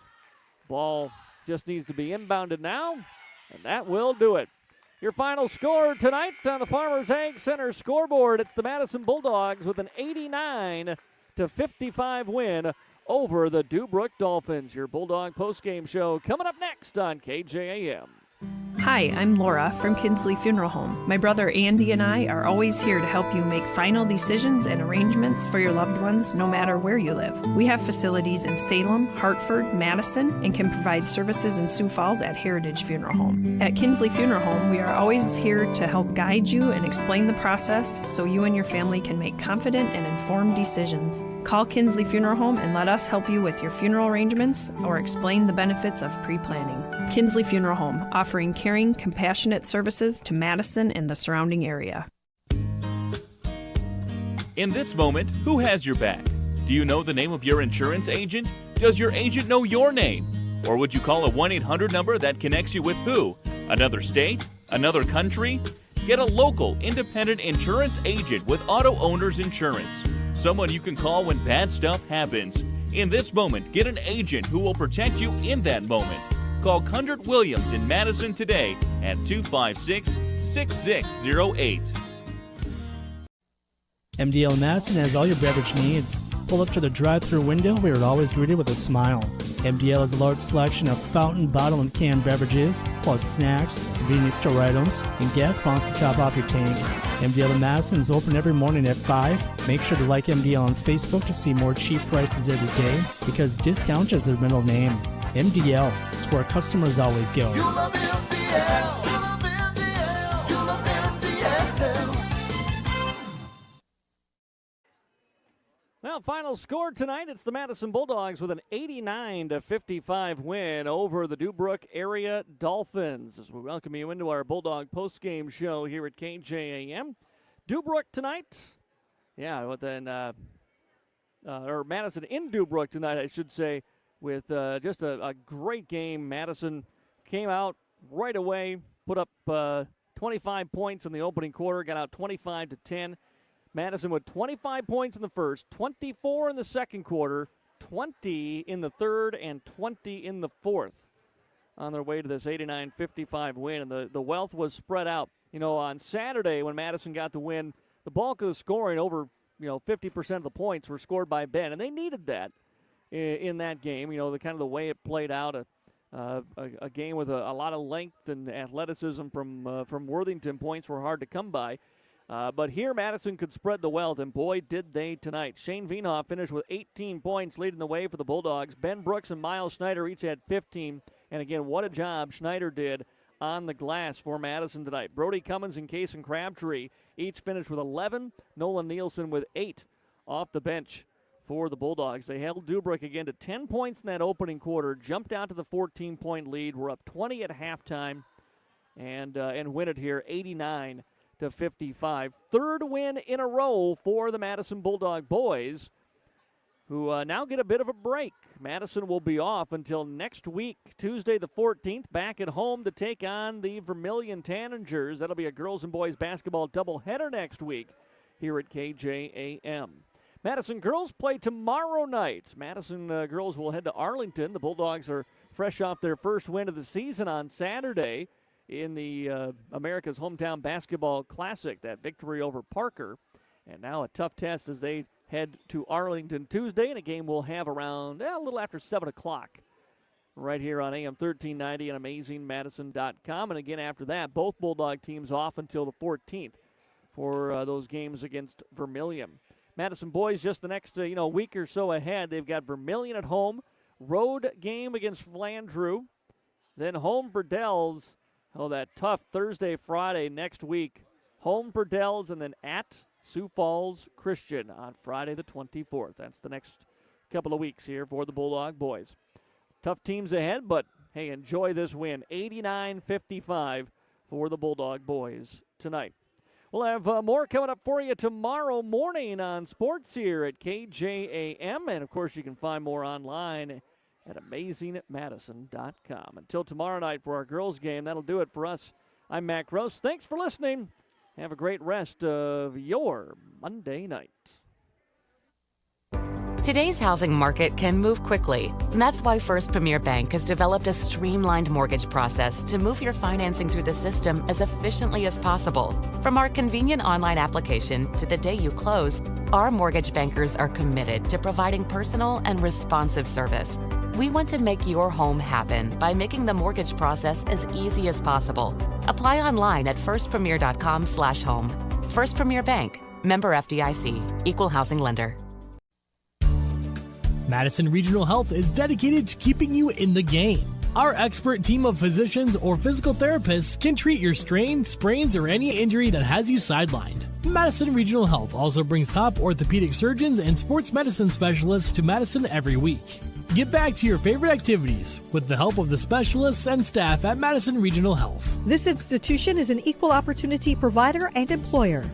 ball just needs to be inbounded now, and that will do it. Your final score tonight on the Farmers Ag Center scoreboard, it's the Madison Bulldogs with an 89-55 win over the Deubrook Dolphins. Your Bulldog postgame show coming up next on KJAM. Hi, I'm Laura from Kinsley Funeral Home. My brother Andy and I are always here to help you make final decisions and arrangements for your loved ones no matter where you live. We have facilities in Salem, Hartford, Madison, and can provide services in Sioux Falls at Heritage Funeral Home. At Kinsley Funeral Home, we are always here to help guide you and explain the process so you and your family can make confident and informed decisions. Call Kinsley Funeral Home and let us help you with your funeral arrangements or explain the benefits of pre-planning. Kinsley Funeral Home, offering caring, compassionate services to Madison and the surrounding area. In this moment, who has your back? Do you know the name of your insurance agent? Does your agent know your name? Or would you call a 1-800 number that connects you with who? Another state? Another country? Get a local, independent insurance agent with Auto Owners Insurance. Someone you can call when bad stuff happens. In this moment, get an agent who will protect you in that moment. Call Cundert Williams in Madison today at 256-6608. MDL Madison has all your beverage needs. Pull up to the drive-thru window where you're always greeted with a smile. MDL has a large selection of fountain, bottle, and canned beverages, plus snacks, convenience store items, and gas pumps to top off your tank. MDL in Madison is open every morning at 5. Make sure to like MDL on Facebook to see more cheap prices every day, because discount is their middle name. MDL is where customers always go. You love MDL. You love MDL. You love MDL. Well, final score tonight, it's the Madison Bulldogs with an 89-55 win over the Deubrook area Dolphins. As we welcome you into our Bulldog postgame show here at KJAM. Deubrook tonight. Yeah, but then, or Madison in Deubrook tonight, I should say, with just a great game. Madison came out right away, put up 25 points in the opening quarter, got out 25-10. Madison with 25 points in the first, 24 in the second quarter, 20 in the third, and 20 in the fourth on their way to this 89-55 win. And the wealth was spread out. You know, on Saturday when Madison got the win, the bulk of the scoring, over 50% of the points were scored by Ben, and they needed that in that game. You know, the kind of the way it played out, a game with a lot of length and athleticism from Worthington. Points were hard to come by. But here Madison could spread the wealth, and boy, did they tonight. Shane Veenhoff finished with 18 points, leading the way for the Bulldogs. Ben Brooks and Miles Schneider each had 15. And again, what a job Schneider did on the glass for Madison tonight. Brody Cummins and Cason Crabtree each finished with 11. Nolan Nielsen with 8 off the bench for the Bulldogs. They held Deubrook again to 10 points in that opening quarter, jumped out to the 14-point lead. We're up 20 at halftime, and win it here 89-55. Third win in a row for the Madison Bulldog boys, who now get a bit of a break. Madison will be off until next week, Tuesday the 14th, back at home to take on the Vermilion Tanagers. That'll be a girls and boys basketball doubleheader next week here at KJAM. Madison girls play tomorrow night. Madison girls will head to Arlington. The Bulldogs are fresh off their first win of the season on Saturday in the America's Hometown Basketball Classic, that victory over Parker. And now a tough test as they head to Arlington Tuesday, and a game we'll have around a little after 7 o'clock right here on AM 1390 and AmazingMadison.com. And again, after that, both Bulldog teams off until the 14th for those games against Vermilion. Madison boys just the next week or so ahead. They've got Vermilion at home, road game against Flandreau, then home for Dells Oh, that tough Thursday, Friday next week. Home for Dells and then at Sioux Falls Christian on Friday the 24th. That's the next couple of weeks here for the Bulldog boys. Tough teams ahead, but hey, enjoy this win. 89-55 for the Bulldog boys tonight. We'll have more coming up for you tomorrow morning on sports here at KJAM. And, of course, you can find more online at amazingmadison.com. Until tomorrow night for our girls' game, that'll do it for us. I'm Matt Gross. Thanks for listening. Have a great rest of your Monday night. Today's housing market can move quickly. And that's why First Premier Bank has developed a streamlined mortgage process to move your financing through the system as efficiently as possible. From our convenient online application to the day you close, our mortgage bankers are committed to providing personal and responsive service. We want to make your home happen by making the mortgage process as easy as possible. Apply online at firstpremier.com/home. First Premier Bank, member FDIC, equal housing lender. Madison Regional Health is dedicated to keeping you in the game. Our expert team of physicians or physical therapists can treat your strain, sprains, or any injury that has you sidelined. Madison Regional Health also brings top orthopedic surgeons and sports medicine specialists to Madison every week. Get back to your favorite activities with the help of the specialists and staff at Madison Regional Health. This institution is an equal opportunity provider and employer.